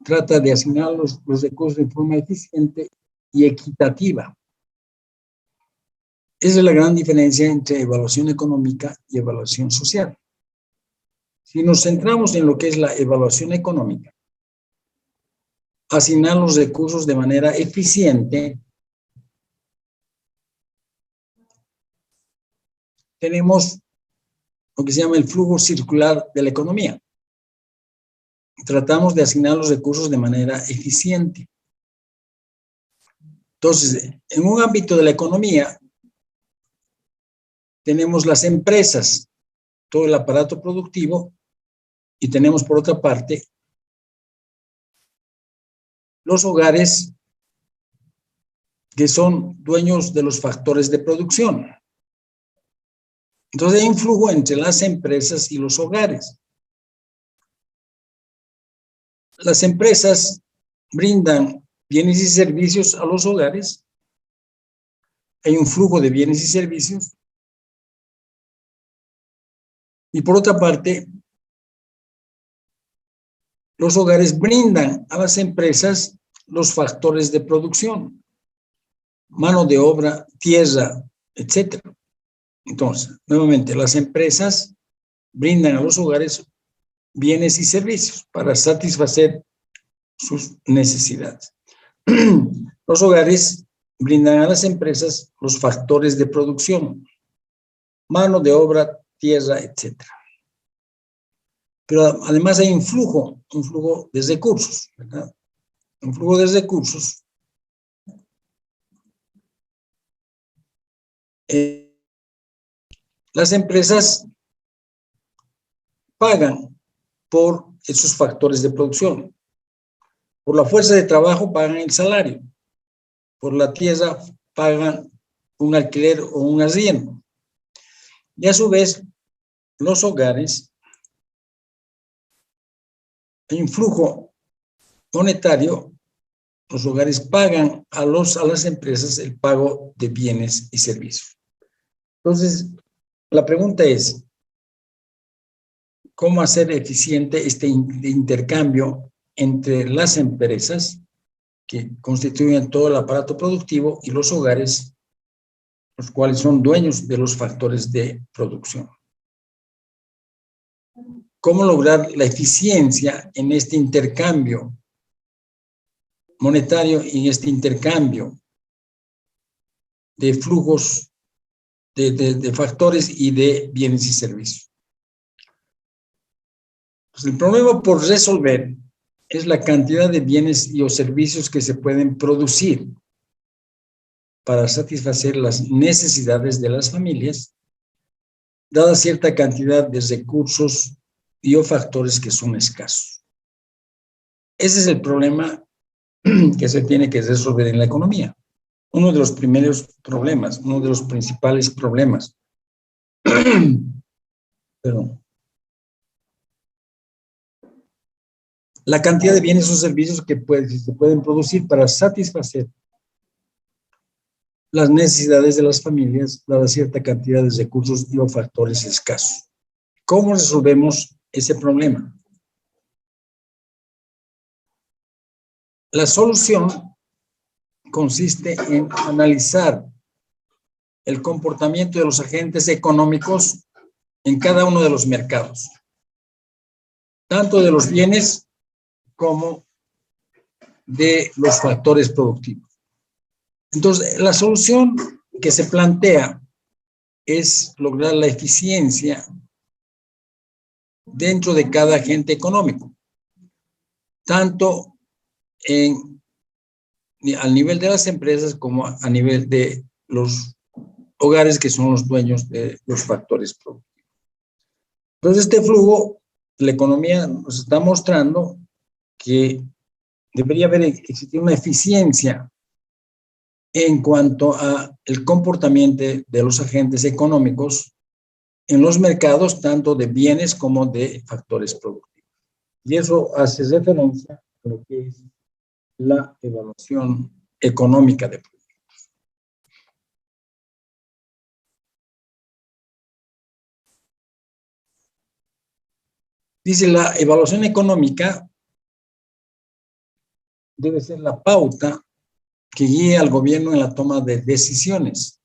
trata de asignar los recursos de forma eficiente y equitativa. Esa es la gran diferencia entre evaluación económica y evaluación social. Si nos centramos en lo que es la evaluación económica, asignar los recursos de manera eficiente, tenemos lo que se llama el flujo circular de la economía. Tratamos de asignar los recursos de manera eficiente. Entonces, en un ámbito de la economía, tenemos las empresas, todo el aparato productivo, y tenemos por otra parte los hogares que son dueños de los factores de producción. Entonces hay un flujo entre las empresas y los hogares. Las empresas brindan bienes y servicios a los hogares. Hay un flujo de bienes y servicios. Y por otra parte, los hogares brindan a las empresas los factores de producción, mano de obra, tierra, etc. Entonces, nuevamente, las empresas brindan a los hogares bienes y servicios para satisfacer sus necesidades. Los hogares brindan a las empresas los factores de producción, mano de obra, tierra, etc. Pero además hay un flujo de recursos, ¿verdad? Un flujo de recursos. Las empresas pagan por esos factores de producción. Por la fuerza de trabajo pagan el salario. Por la tierra pagan un alquiler o un arriendo. Y a su vez, los hogares, hay un flujo monetario, los hogares pagan a las empresas el pago de bienes y servicios. Entonces, la pregunta es, ¿cómo hacer eficiente este intercambio entre las empresas que constituyen todo el aparato productivo y los hogares, los cuales son dueños de los factores de producción? ¿Cómo lograr la eficiencia en este intercambio monetario y en este intercambio de flujos de factores y de bienes y servicios? Pues el problema por resolver es la cantidad de bienes y o servicios que se pueden producir para satisfacer las necesidades de las familias, dada cierta cantidad de recursos y o factores que son escasos. Ese es el problema que se tiene que resolver en la economía. Uno de los primeros problemas, uno de los principales problemas. Perdón. La cantidad de bienes o servicios que se pueden producir para satisfacer las necesidades de las familias, dada cierta cantidad de recursos y o factores escasos. ¿Cómo resolvemos ese problema? La solución consiste en analizar el comportamiento de los agentes económicos en cada uno de los mercados, tanto de los bienes como de los factores productivos. Entonces, la solución que se plantea es lograr la eficiencia dentro de cada agente económico, tanto al nivel de las empresas como a nivel de los hogares que son los dueños de los factores productivos. Entonces, este flujo, la economía nos está mostrando que debería existir una eficiencia en cuanto a el comportamiento de los agentes económicos en los mercados, tanto de bienes como de factores productivos. Y eso hace referencia a lo que es la evaluación económica de proyectos. Dice, la evaluación económica debe ser la pauta que guíe al gobierno en la toma de decisiones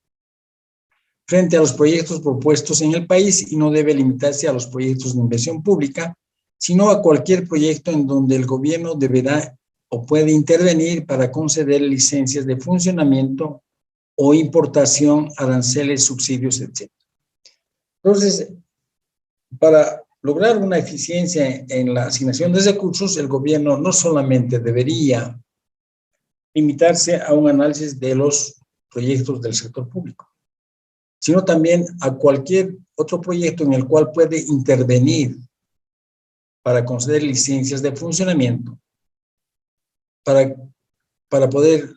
frente a los proyectos propuestos en el país y no debe limitarse a los proyectos de inversión pública, sino a cualquier proyecto en donde el gobierno deberá o puede intervenir para conceder licencias de funcionamiento o importación, aranceles, subsidios, etc. Entonces, para lograr una eficiencia en la asignación de recursos, el gobierno no solamente debería limitarse a un análisis de los proyectos del sector público, sino también a cualquier otro proyecto en el cual puede intervenir para conceder licencias de funcionamiento, para poder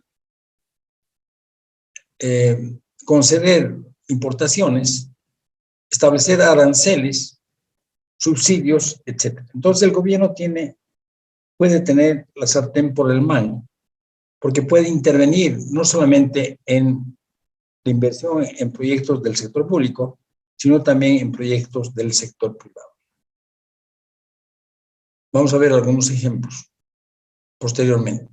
conceder importaciones, establecer aranceles, subsidios, etc. Entonces el gobierno puede tener la sartén por el mango, porque puede intervenir no solamente en la inversión en proyectos del sector público, sino también en proyectos del sector privado. Vamos a ver algunos ejemplos posteriormente.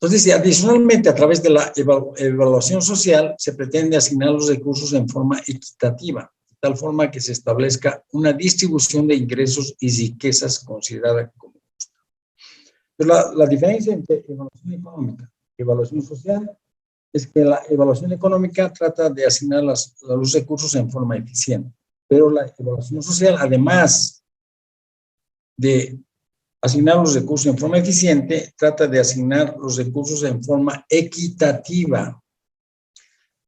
Entonces, adicionalmente, a través de la evaluación social, se pretende asignar los recursos en forma equitativa, de tal forma que se establezca una distribución de ingresos y riquezas considerada como justa. Pero la diferencia entre evaluación económica y evaluación social es que la evaluación económica trata de asignar los recursos en forma eficiente, pero la evaluación social, además de asignar los recursos en forma eficiente, trata de asignar los recursos en forma equitativa,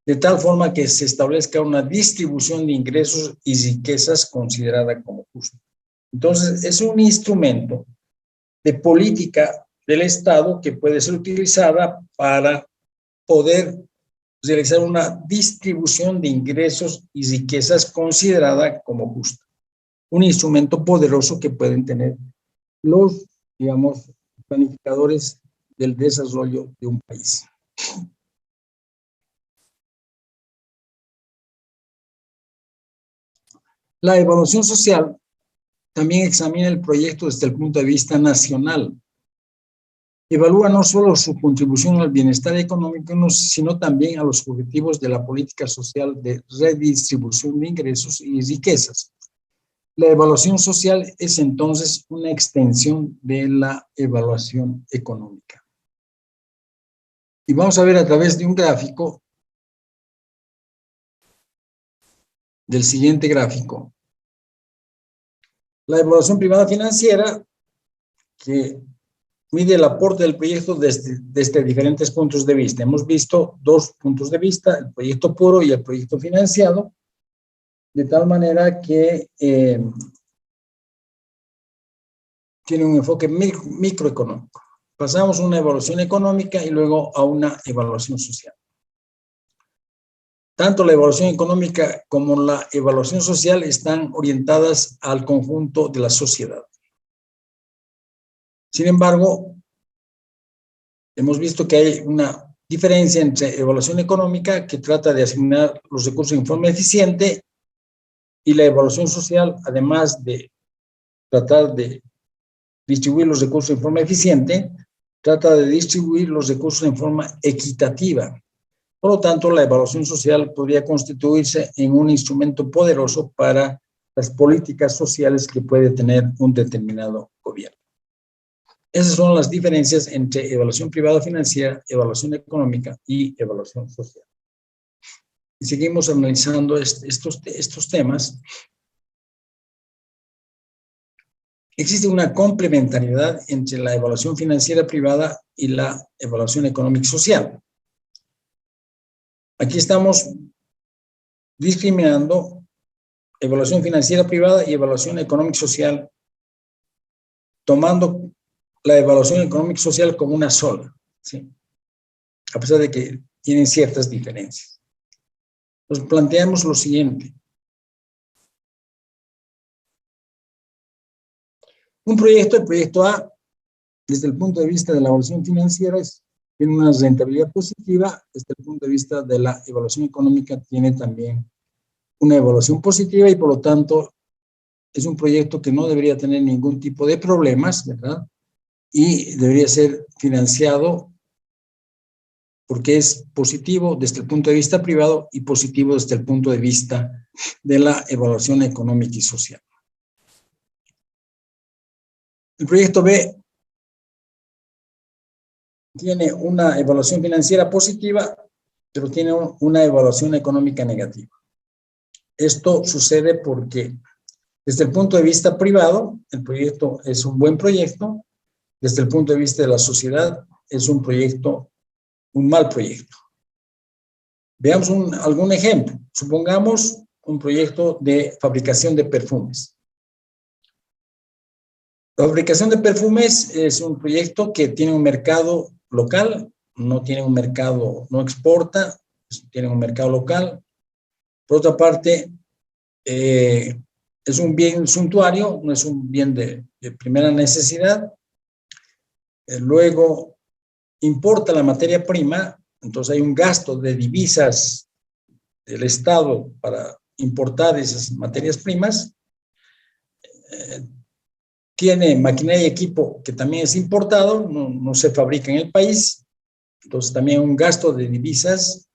de tal forma que se establezca una distribución de ingresos y riquezas considerada como justa. Entonces, es un instrumento de política del Estado que puede ser utilizada para poder realizar una distribución de ingresos y riquezas considerada como justa. Un instrumento poderoso que pueden tener los, digamos, planificadores del desarrollo de un país. La evaluación social también examina el proyecto desde el punto de vista nacional. Evalúa no solo su contribución al bienestar económico, sino también a los objetivos de la política social de redistribución de ingresos y riquezas. La evaluación social es entonces una extensión de la evaluación económica. Y vamos a ver a través de un gráfico, del siguiente gráfico, la evaluación privada financiera, que mide el aporte del proyecto desde diferentes puntos de vista. Hemos visto dos puntos de vista, el proyecto puro y el proyecto financiado, de tal manera que tiene un enfoque microeconómico. Pasamos a una evaluación económica y luego a una evaluación social. Tanto la evaluación económica como la evaluación social están orientadas al conjunto de la sociedad. Sin embargo, hemos visto que hay una diferencia entre evaluación económica, que trata de asignar los recursos en forma eficiente, y la evaluación social, además de tratar de distribuir los recursos en forma eficiente, trata de distribuir los recursos en forma equitativa. Por lo tanto, la evaluación social podría constituirse en un instrumento poderoso para las políticas sociales que puede tener un determinado gobierno. Esas son las diferencias entre evaluación privada financiera, evaluación económica y evaluación social. Y seguimos analizando estos temas. Existe una complementariedad entre la evaluación financiera privada y la evaluación económica social. Aquí estamos discriminando evaluación financiera privada y evaluación económica social, tomando la evaluación económica social como una sola, ¿sí? A pesar de que tienen ciertas diferencias. Nos planteamos lo siguiente. Un proyecto, el proyecto A, desde el punto de vista de la evaluación financiera, tiene una rentabilidad positiva. Desde el punto de vista de la evaluación económica, tiene también una evaluación positiva y, por lo tanto, es un proyecto que no debería tener ningún tipo de problemas, ¿verdad? Y debería ser financiado porque es positivo desde el punto de vista privado y positivo desde el punto de vista de la evaluación económica y social. El proyecto B tiene una evaluación financiera positiva, pero tiene una evaluación económica negativa. Esto sucede porque desde el punto de vista privado, el proyecto es un buen proyecto. Desde el punto de vista de la sociedad, es un proyecto, un mal proyecto. Veamos algún ejemplo. Supongamos un proyecto de fabricación de perfumes. La fabricación de perfumes es un proyecto que tiene un mercado local, no tiene un mercado, no exporta, tiene un mercado local. Por otra parte, es un bien suntuario, no es un bien de primera necesidad. Luego, importa la materia prima, entonces hay un gasto de divisas del Estado para importar esas materias primas. Tiene maquinaria y equipo que también es importado, no se fabrica en el país, entonces también un gasto de divisas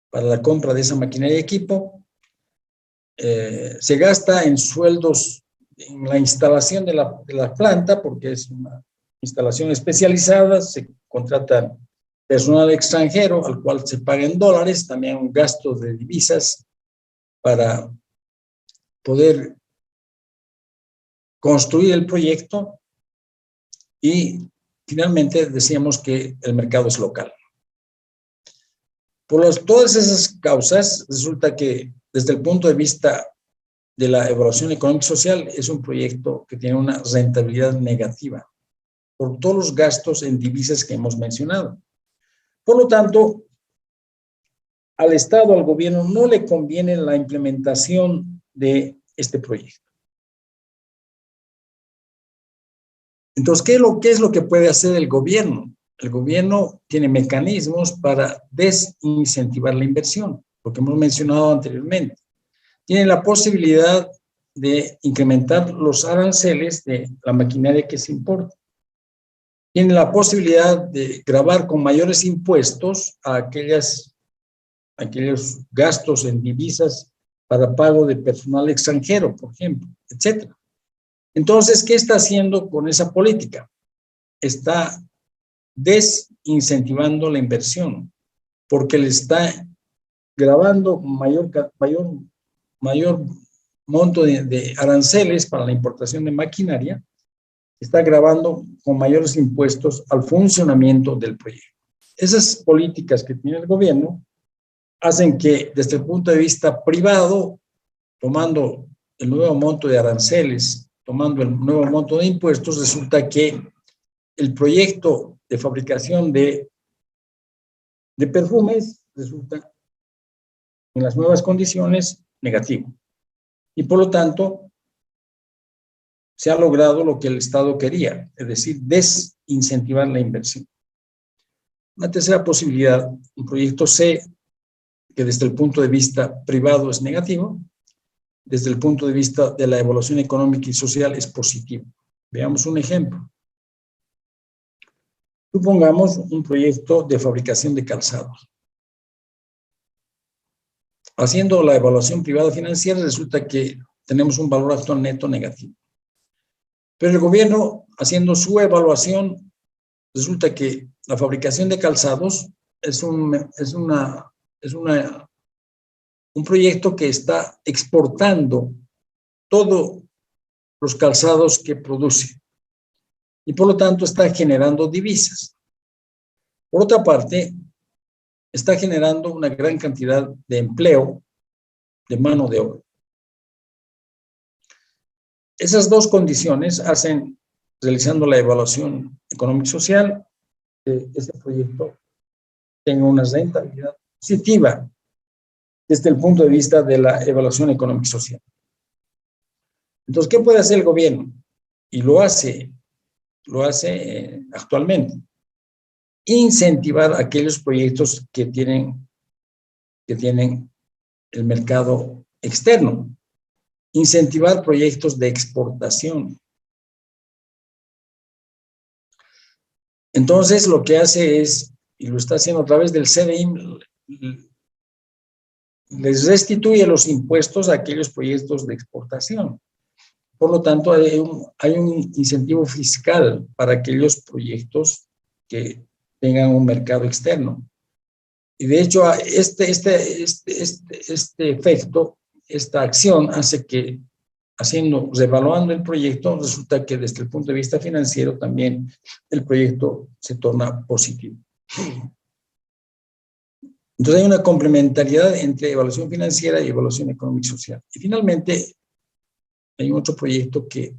para la compra de esa maquinaria y equipo. Se gasta en sueldos en la instalación de la planta, porque es una instalación especializada, se contratan personal extranjero al cual se paga en dólares, también un gasto de divisas para poder construir el proyecto y finalmente decíamos que el mercado es local. Por todas esas causas, resulta que desde el punto de vista de la evaluación económica y social es un proyecto que tiene una rentabilidad negativa por todos los gastos en divisas que hemos mencionado. Por lo tanto, al Estado, al gobierno, no le conviene la implementación de este proyecto. Entonces, ¿qué es lo que puede hacer el gobierno? El gobierno tiene mecanismos para desincentivar la inversión, lo que hemos mencionado anteriormente. Tiene la posibilidad de incrementar los aranceles de la maquinaria que se importa. Tiene la posibilidad de gravar con mayores impuestos a aquellos gastos en divisas para pago de personal extranjero, por ejemplo, etcétera. Entonces, ¿qué está haciendo con esa política? Está desincentivando la inversión, porque le está gravando mayor monto de aranceles para la importación de maquinaria, está gravando con mayores impuestos al funcionamiento del proyecto. Esas políticas que tiene el gobierno hacen que desde el punto de vista privado, tomando el nuevo monto de aranceles, tomando el nuevo monto de impuestos, resulta que el proyecto de fabricación de perfumes resulta en las nuevas condiciones negativo. Y por lo tanto, se ha logrado lo que el Estado quería, es decir, desincentivar la inversión. Una tercera posibilidad, un proyecto C, que desde el punto de vista privado es negativo, desde el punto de vista de la evaluación económica y social es positivo. Veamos un ejemplo. Supongamos un proyecto de fabricación de calzados. Haciendo la evaluación privada financiera, resulta que tenemos un valor actual neto negativo. Pero el gobierno, haciendo su evaluación, resulta que la fabricación de calzados es un proyecto que está exportando todos los calzados que produce y por lo tanto está generando divisas. Por otra parte, está generando una gran cantidad de empleo de mano de obra. Esas dos condiciones hacen, realizando la evaluación económica y social, que este proyecto tenga una rentabilidad positiva desde el punto de vista de la evaluación económica y social. Entonces, ¿qué puede hacer el gobierno? Y lo hace actualmente. Incentivar aquellos proyectos que tienen el mercado externo. Incentivar proyectos de exportación. Entonces, lo que hace es, y lo está haciendo a través del CDIM, les restituye los impuestos a aquellos proyectos de exportación. Por lo tanto, hay un incentivo fiscal para aquellos proyectos que tengan un mercado externo. Y de hecho, este efecto, esta acción hace que, revaluando el proyecto, resulta que desde el punto de vista financiero también el proyecto se torna positivo. Entonces hay una complementariedad entre evaluación financiera y evaluación económica y social. Y finalmente, hay otro proyecto que,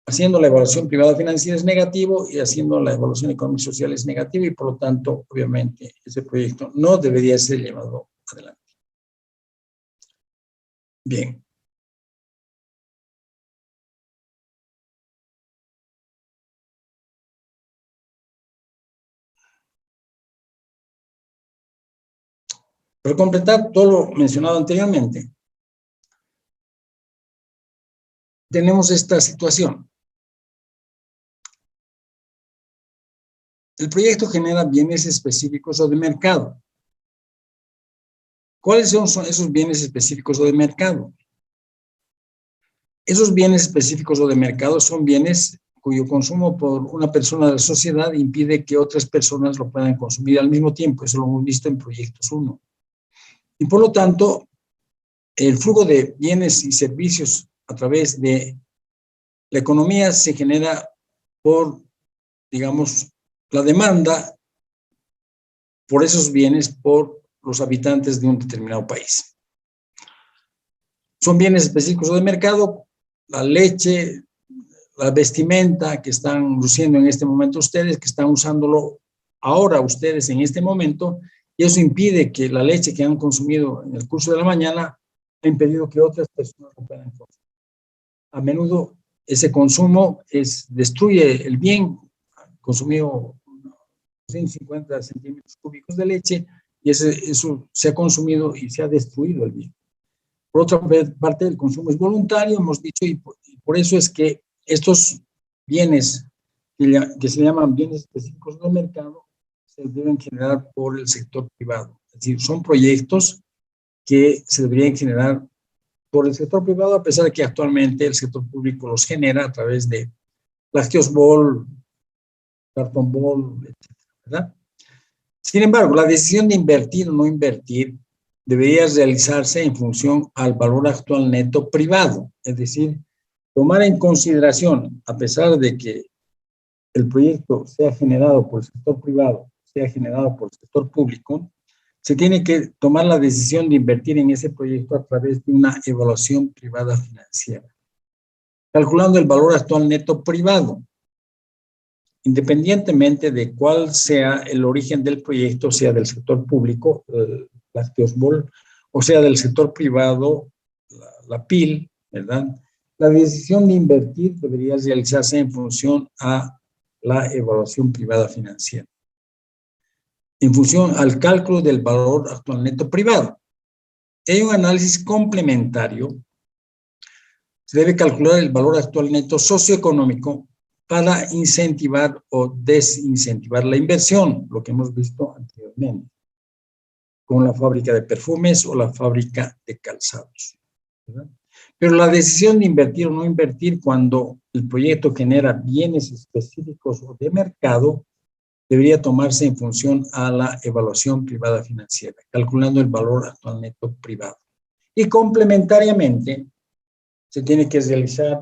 haciendo la evaluación privada financiera es negativo y haciendo la evaluación económica y social es negativo y por lo tanto, obviamente, ese proyecto no debería ser llevado adelante. Bien. Para completar todo lo mencionado anteriormente, tenemos esta situación. El proyecto genera bienes específicos o de mercado. ¿Cuáles son esos bienes específicos o de mercado? Esos bienes específicos o de mercado son bienes cuyo consumo por una persona de la sociedad impide que otras personas lo puedan consumir al mismo tiempo. Eso lo hemos visto en proyectos 1. Y por lo tanto, el flujo de bienes y servicios a través de la economía se genera por, digamos, la demanda por esos bienes por los habitantes de un determinado país. Son bienes específicos de mercado, la leche, la vestimenta que están luciendo en este momento ustedes, que están usándolo ahora ustedes en este momento, y eso impide que la leche que han consumido en el curso de la mañana ha impedido que otras personas lo puedan consumir. A menudo ese consumo destruye el bien consumido 150 centímetros cúbicos de leche, y eso se ha consumido y se ha destruido el bien. Por otra parte, el consumo es voluntario, hemos dicho, y por eso es que estos bienes que se llaman bienes específicos del mercado se deben generar por el sector privado. Es decir, son proyectos que se deberían generar por el sector privado, a pesar de que actualmente el sector público los genera a través de lácteos bol, cartón bol, etc., ¿verdad? Sin embargo, la decisión de invertir o no invertir debería realizarse en función al valor actual neto privado, es decir, tomar en consideración, a pesar de que el proyecto sea generado por el sector privado, sea generado por el sector público, se tiene que tomar la decisión de invertir en ese proyecto a través de una evaluación privada financiera, calculando el valor actual neto privado, independientemente de cuál sea el origen del proyecto, sea del sector público, lácteos bol, o sea del sector privado, la PIL, ¿verdad? La decisión de invertir debería realizarse en función a la evaluación privada financiera, en función al cálculo del valor actual neto privado. Hay un análisis complementario. Se debe calcular el valor actual neto socioeconómico para incentivar o desincentivar la inversión, lo que hemos visto anteriormente, con la fábrica de perfumes o la fábrica de calzados, ¿verdad? Pero la decisión de invertir o no invertir cuando el proyecto genera bienes específicos o de mercado debería tomarse en función a la evaluación privada financiera, calculando el valor actual neto privado. Y complementariamente, se tiene que realizar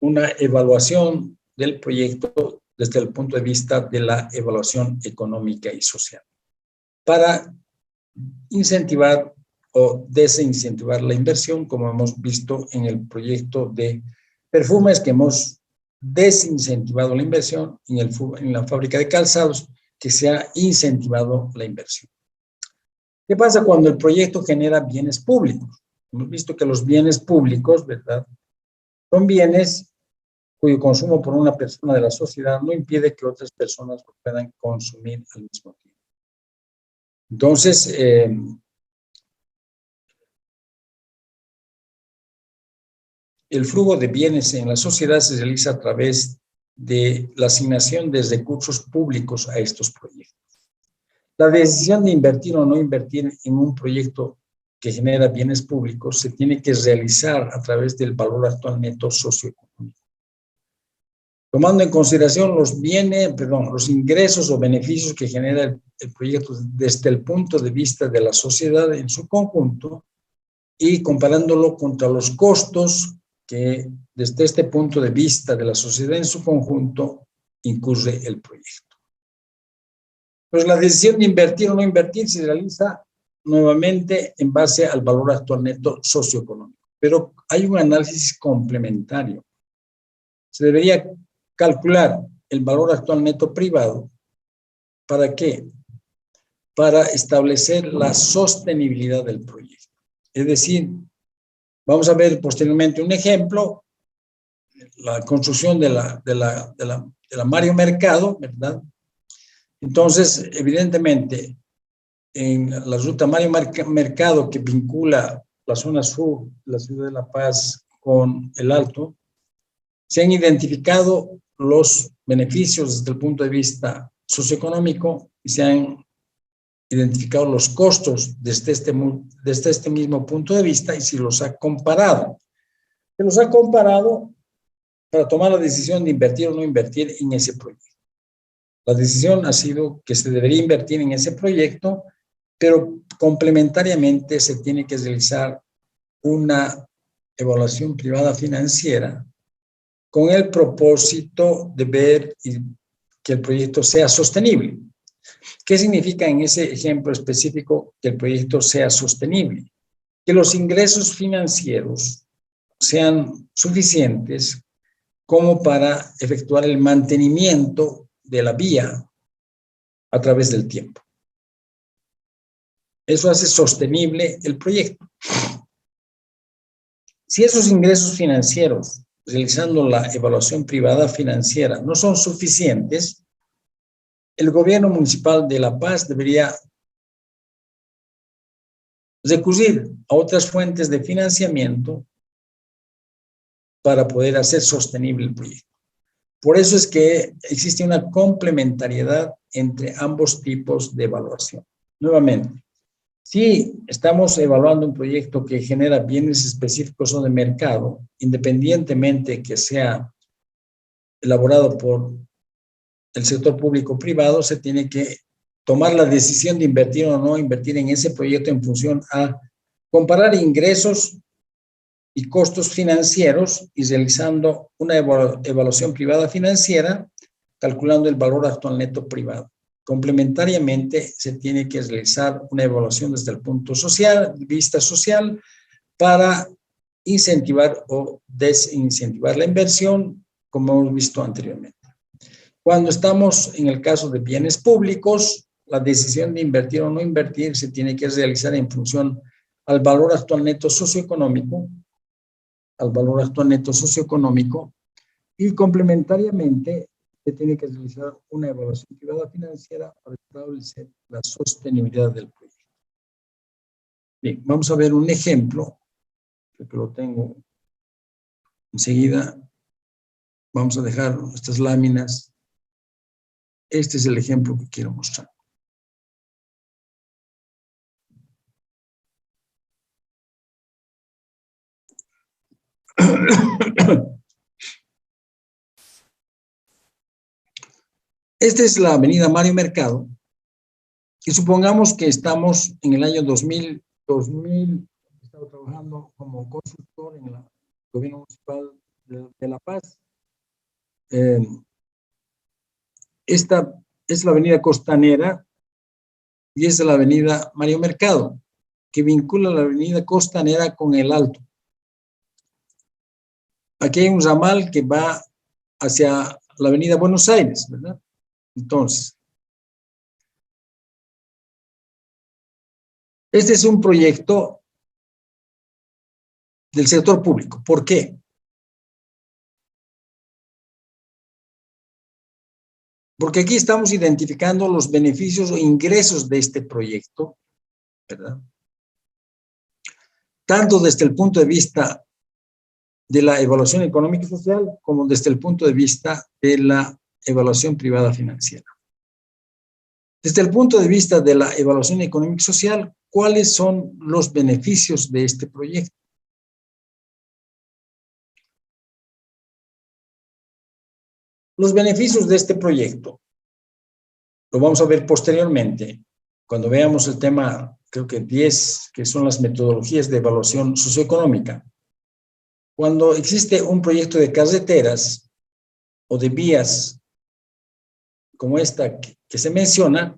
una evaluación del proyecto desde el punto de vista de la evaluación económica y social, para incentivar o desincentivar la inversión, como hemos visto en el proyecto de perfumes, que hemos desincentivado la inversión, en la fábrica de calzados, que se ha incentivado la inversión. ¿Qué pasa cuando el proyecto genera bienes públicos? Hemos visto que los bienes públicos, ¿verdad?, son bienes cuyo consumo por una persona de la sociedad no impide que otras personas lo puedan consumir al mismo tiempo. Entonces, el flujo de bienes en la sociedad se realiza a través de la asignación de recursos públicos a estos proyectos. La decisión de invertir o no invertir en un proyecto que genera bienes públicos se tiene que realizar a través del valor actual neto socioeconómico, tomando en consideración los ingresos o beneficios que genera el proyecto desde el punto de vista de la sociedad en su conjunto y comparándolo contra los costos que desde este punto de vista de la sociedad en su conjunto incurre el proyecto. Pues la decisión de invertir o no invertir se realiza nuevamente en base al valor actual neto socioeconómico, pero hay un análisis complementario. Se debería calcular el valor actual neto privado. ¿Para qué? Para establecer la sostenibilidad del proyecto. Es decir, vamos a ver posteriormente un ejemplo, la construcción de la Mario Mercado, ¿verdad? Entonces, evidentemente, en la ruta Mario Mercado que vincula la zona sur, la ciudad de La Paz, con el Alto, se han identificado los beneficios desde el punto de vista socioeconómico y se han identificado los costos desde este mismo punto de vista y se los ha comparado. Se los ha comparado para tomar la decisión de invertir o no invertir en ese proyecto. La decisión ha sido que se debería invertir en ese proyecto, pero complementariamente se tiene que realizar una evaluación privada financiera con el propósito de ver que el proyecto sea sostenible. ¿Qué significa en ese ejemplo específico que el proyecto sea sostenible? Que los ingresos financieros sean suficientes como para efectuar el mantenimiento de la vía a través del tiempo. Eso hace sostenible el proyecto. Si esos ingresos financieros, realizando la evaluación privada financiera, no son suficientes, el gobierno municipal de La Paz debería recurrir a otras fuentes de financiamiento para poder hacer sostenible el proyecto. Por eso es que existe una complementariedad entre ambos tipos de evaluación. Nuevamente, si estamos evaluando un proyecto que genera bienes específicos o de mercado, independientemente que sea elaborado por el sector público o privado, se tiene que tomar la decisión de invertir o no invertir en ese proyecto en función a comparar ingresos y costos financieros y realizando una evaluación privada financiera, calculando el valor actual neto privado. Complementariamente, se tiene que realizar una evaluación desde el punto social, vista social, para incentivar o desincentivar la inversión, como hemos visto anteriormente. Cuando estamos en el caso de bienes públicos, la decisión de invertir o no invertir se tiene que realizar en función al valor actual neto socioeconómico, y complementariamente se tiene que realizar una evaluación privada financiera para establecer la sostenibilidad del proyecto. Bien, vamos a ver un ejemplo, que lo tengo enseguida. Vamos a dejar estas láminas. Este es el ejemplo que quiero mostrar. Esta es la avenida Mario Mercado, y supongamos que estamos en el año 2000, he estado trabajando como consultor en el gobierno municipal de La Paz. Esta es la avenida Costanera y es la avenida Mario Mercado, que vincula la avenida Costanera con el Alto. Aquí hay un ramal que va hacia la avenida Buenos Aires, ¿verdad? Entonces, este es un proyecto del sector público. ¿Por qué? Porque aquí estamos identificando los beneficios o ingresos de este proyecto, ¿verdad? Tanto desde el punto de vista de la evaluación económica y social como desde el punto de vista de la evaluación privada financiera. Desde el punto de vista de la evaluación económica y social, ¿cuáles son los beneficios de este proyecto? Los beneficios de este proyecto lo vamos a ver posteriormente, cuando veamos el tema, creo que 10, que son las metodologías de evaluación socioeconómica. Cuando existe un proyecto de carreteras o de vías como esta que se menciona,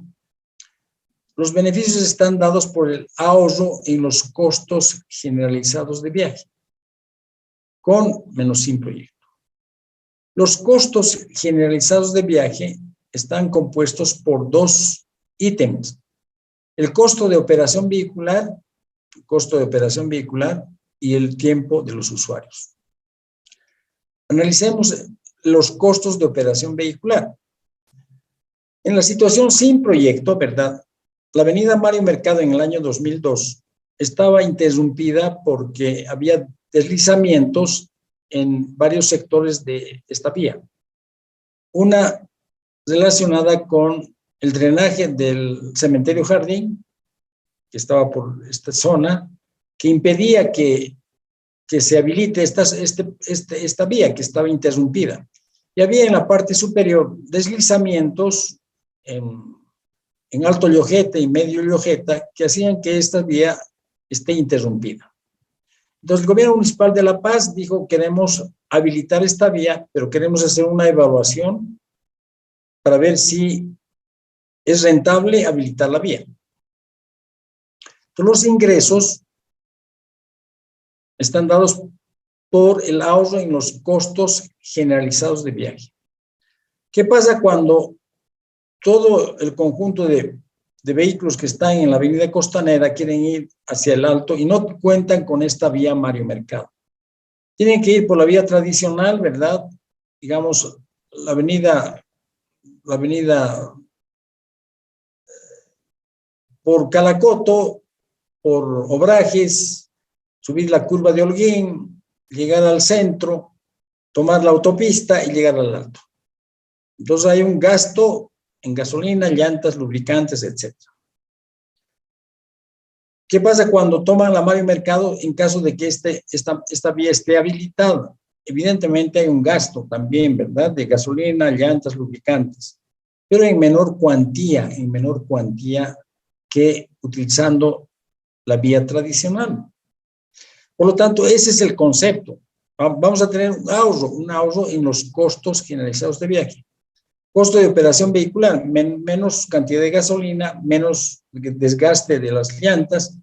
los beneficios están dados por el ahorro en los costos generalizados de viaje, con menos sin proyecto. Los costos generalizados de viaje están compuestos por dos ítems: el costo de operación vehicular y el tiempo de los usuarios. Analicemos los costos de operación vehicular. En la situación sin proyecto, ¿verdad? La avenida Mario Mercado en el año 2002 estaba interrumpida porque había deslizamientos en varios sectores de esta vía. Una relacionada con el drenaje del cementerio Jardín, que estaba por esta zona, que impedía que que se habilite esta vía que estaba interrumpida. Y había en la parte superior deslizamientos en Alto Llojeta y Medio Llojeta que hacían que esta vía esté interrumpida. Entonces, el gobierno municipal de La Paz dijo, queremos habilitar esta vía, pero queremos hacer una evaluación para ver si es rentable habilitar la vía. Entonces, los ingresos están dados por el ahorro en los costos generalizados de viaje. ¿Qué pasa cuando todo el conjunto de vehículos que están en la avenida Costanera quieren ir hacia el Alto y no cuentan con esta vía Mario Mercado? Tienen que ir por la vía tradicional, ¿verdad? Digamos, la avenida por Calacoto, por Obrajes, subir la curva de Holguín, llegar al centro, tomar la autopista y llegar al Alto. Entonces hay un gasto en gasolina, llantas, lubricantes, etc. ¿Qué pasa cuando toman la Mario Mercado en caso de que esta vía esté habilitada? Evidentemente hay un gasto también, ¿verdad? De gasolina, llantas, lubricantes, pero en menor cuantía que utilizando la vía tradicional. Por lo tanto, ese es el concepto. Vamos a tener un ahorro en los costos generalizados de viaje. Costo de operación vehicular, menos cantidad de gasolina, menos desgaste de las llantas,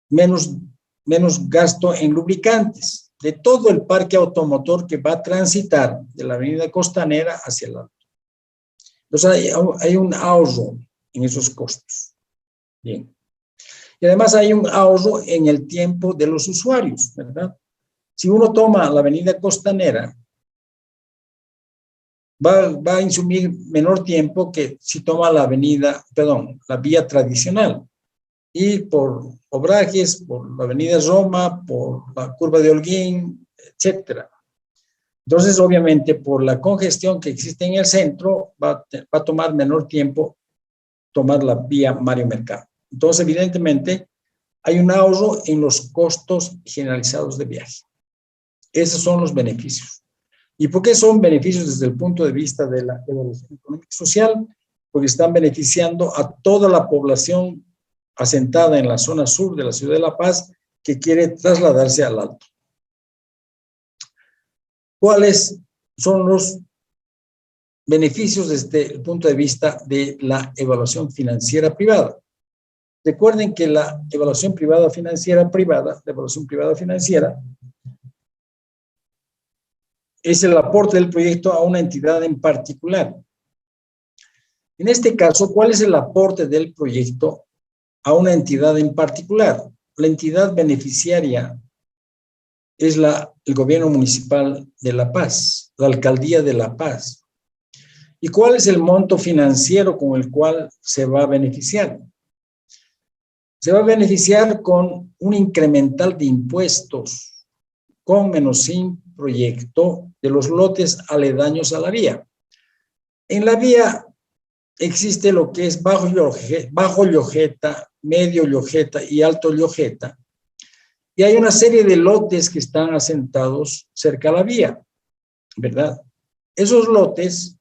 menos gasto en lubricantes, de todo el parque automotor que va a transitar de la avenida Costanera hacia el Alto. Entonces hay un ahorro en esos costos. Bien. Y además hay un ahorro en el tiempo de los usuarios, ¿verdad? Si uno toma la avenida Costanera, va a insumir menor tiempo que si toma la vía tradicional. Y por Obrajes, por la avenida Roma, por la curva de Holguín, etc. Entonces, obviamente, por la congestión que existe en el centro, va a tomar menor tiempo tomar la vía Mario Mercado. Entonces, evidentemente, hay un ahorro en los costos generalizados de viaje. Esos son los beneficios. ¿Y por qué son beneficios desde el punto de vista de la evaluación económica y social? Porque están beneficiando a toda la población asentada en la zona sur de la ciudad de La Paz que quiere trasladarse al Alto. ¿Cuáles son los beneficios desde el punto de vista de la evaluación financiera privada? Recuerden que la evaluación financiera es el aporte del proyecto a una entidad en particular. En este caso, ¿cuál es el aporte del proyecto a una entidad en particular? La entidad beneficiaria es el gobierno municipal de La Paz, la alcaldía de La Paz. ¿Y cuál es el monto financiero con el cual se va a beneficiar? Se va a beneficiar con un incremental de impuestos con menos sin proyecto de los lotes aledaños a la vía. En la vía existe lo que es Bajo Llojeta, Medio Llojeta y Alto Llojeta. Y hay una serie de lotes que están asentados cerca a la vía, ¿verdad? Esos lotes,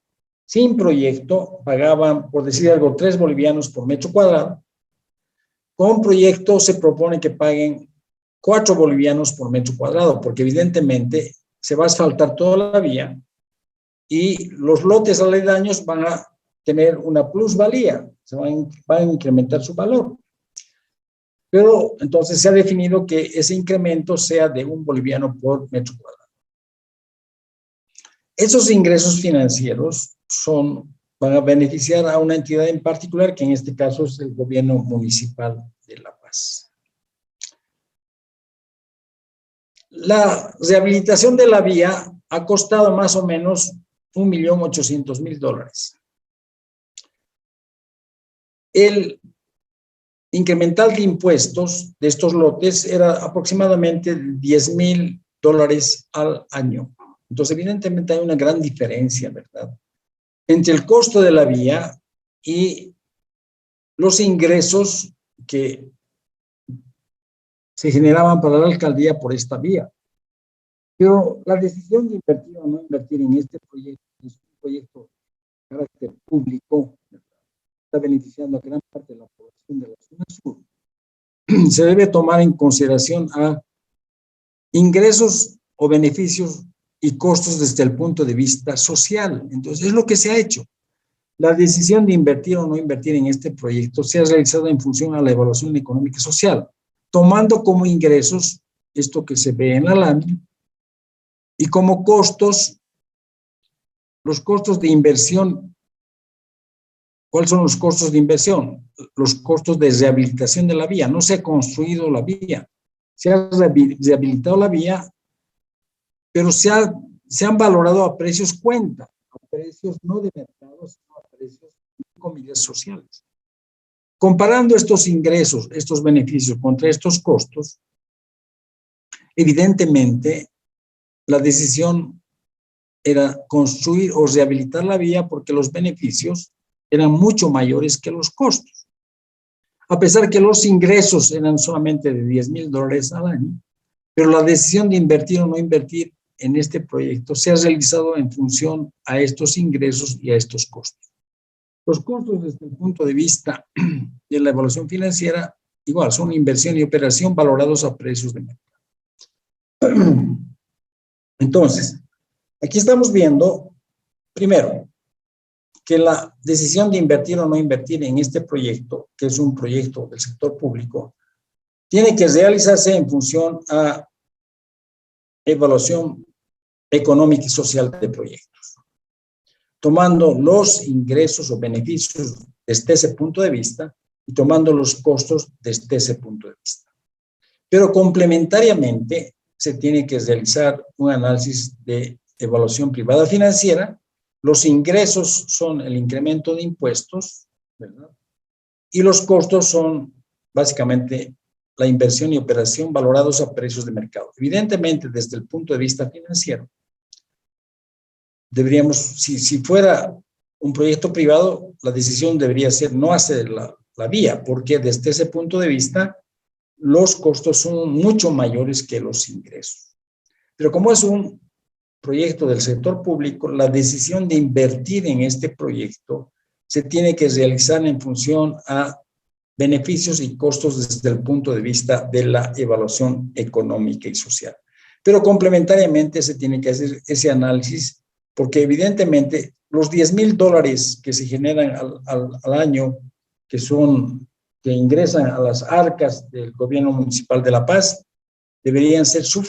sin proyecto, pagaban, por decir algo, 3 bolivianos por metro cuadrado. Con proyecto se propone que paguen 4 bolivianos por metro cuadrado, porque evidentemente se va a asfaltar toda la vía y los lotes aledaños van a tener una plusvalía, van a incrementar su valor. Pero entonces se ha definido que ese incremento sea de 1 boliviano por metro cuadrado. Esos ingresos financieros van a beneficiar a una entidad en particular, que en este caso es el gobierno municipal de La Paz. La rehabilitación de la vía ha costado más o menos $1.800.000. El incremental de impuestos de estos lotes era aproximadamente $10.000 al año. Entonces, evidentemente hay una gran diferencia, ¿verdad?, entre el costo de la vía y los ingresos que se generaban para la alcaldía por esta vía. Pero la decisión de invertir o no invertir en este proyecto es un proyecto de carácter público, está beneficiando a gran parte de la población de la zona sur. Se debe tomar en consideración a ingresos o beneficios y costos desde el punto de vista social. Entonces, es lo que se ha hecho. La decisión de invertir o no invertir en este proyecto se ha realizado en función a la evaluación económica y social, tomando como ingresos esto que se ve en la lámina y como costos, los costos de inversión. ¿Cuáles son los costos de inversión? Los costos de rehabilitación de la vía. No se ha construido la vía, se ha rehabilitado la vía, pero se han valorado a precios cuenta, a precios no de mercado, sino a precios, en comillas, sociales. Comparando estos ingresos, estos beneficios contra estos costos, evidentemente la decisión era construir o rehabilitar la vía porque los beneficios eran mucho mayores que los costos. A pesar que los ingresos eran solamente de $10,000 al año, pero la decisión de invertir o no invertir en este proyecto se ha realizado en función a estos ingresos y a estos costos. Los costos desde el punto de vista de la evaluación financiera, igual, son inversión y operación valorados a precios de mercado. Entonces, aquí estamos viendo, primero, que la decisión de invertir o no invertir en este proyecto, que es un proyecto del sector público, tiene que realizarse en función a evaluación económica y social de proyectos, tomando los ingresos o beneficios desde ese punto de vista y tomando los costos desde ese punto de vista. Pero complementariamente se tiene que realizar un análisis de evaluación privada financiera. Los ingresos son el incremento de impuestos, ¿verdad? Y los costos son básicamente la inversión y operación valorados a precios de mercado. Evidentemente, desde el punto de vista financiero, deberíamos, si fuera un proyecto privado, la decisión debería ser no hacer la vía, porque desde ese punto de vista, los costos son mucho mayores que los ingresos. Pero como es un proyecto del sector público, la decisión de invertir en este proyecto se tiene que realizar en función a beneficios y costos desde el punto de vista de la evaluación económica y social. Pero complementariamente se tiene que hacer ese análisis porque evidentemente los $10,000 que se generan al año, que ingresan a las arcas del gobierno municipal de La Paz, deberían ser suficientes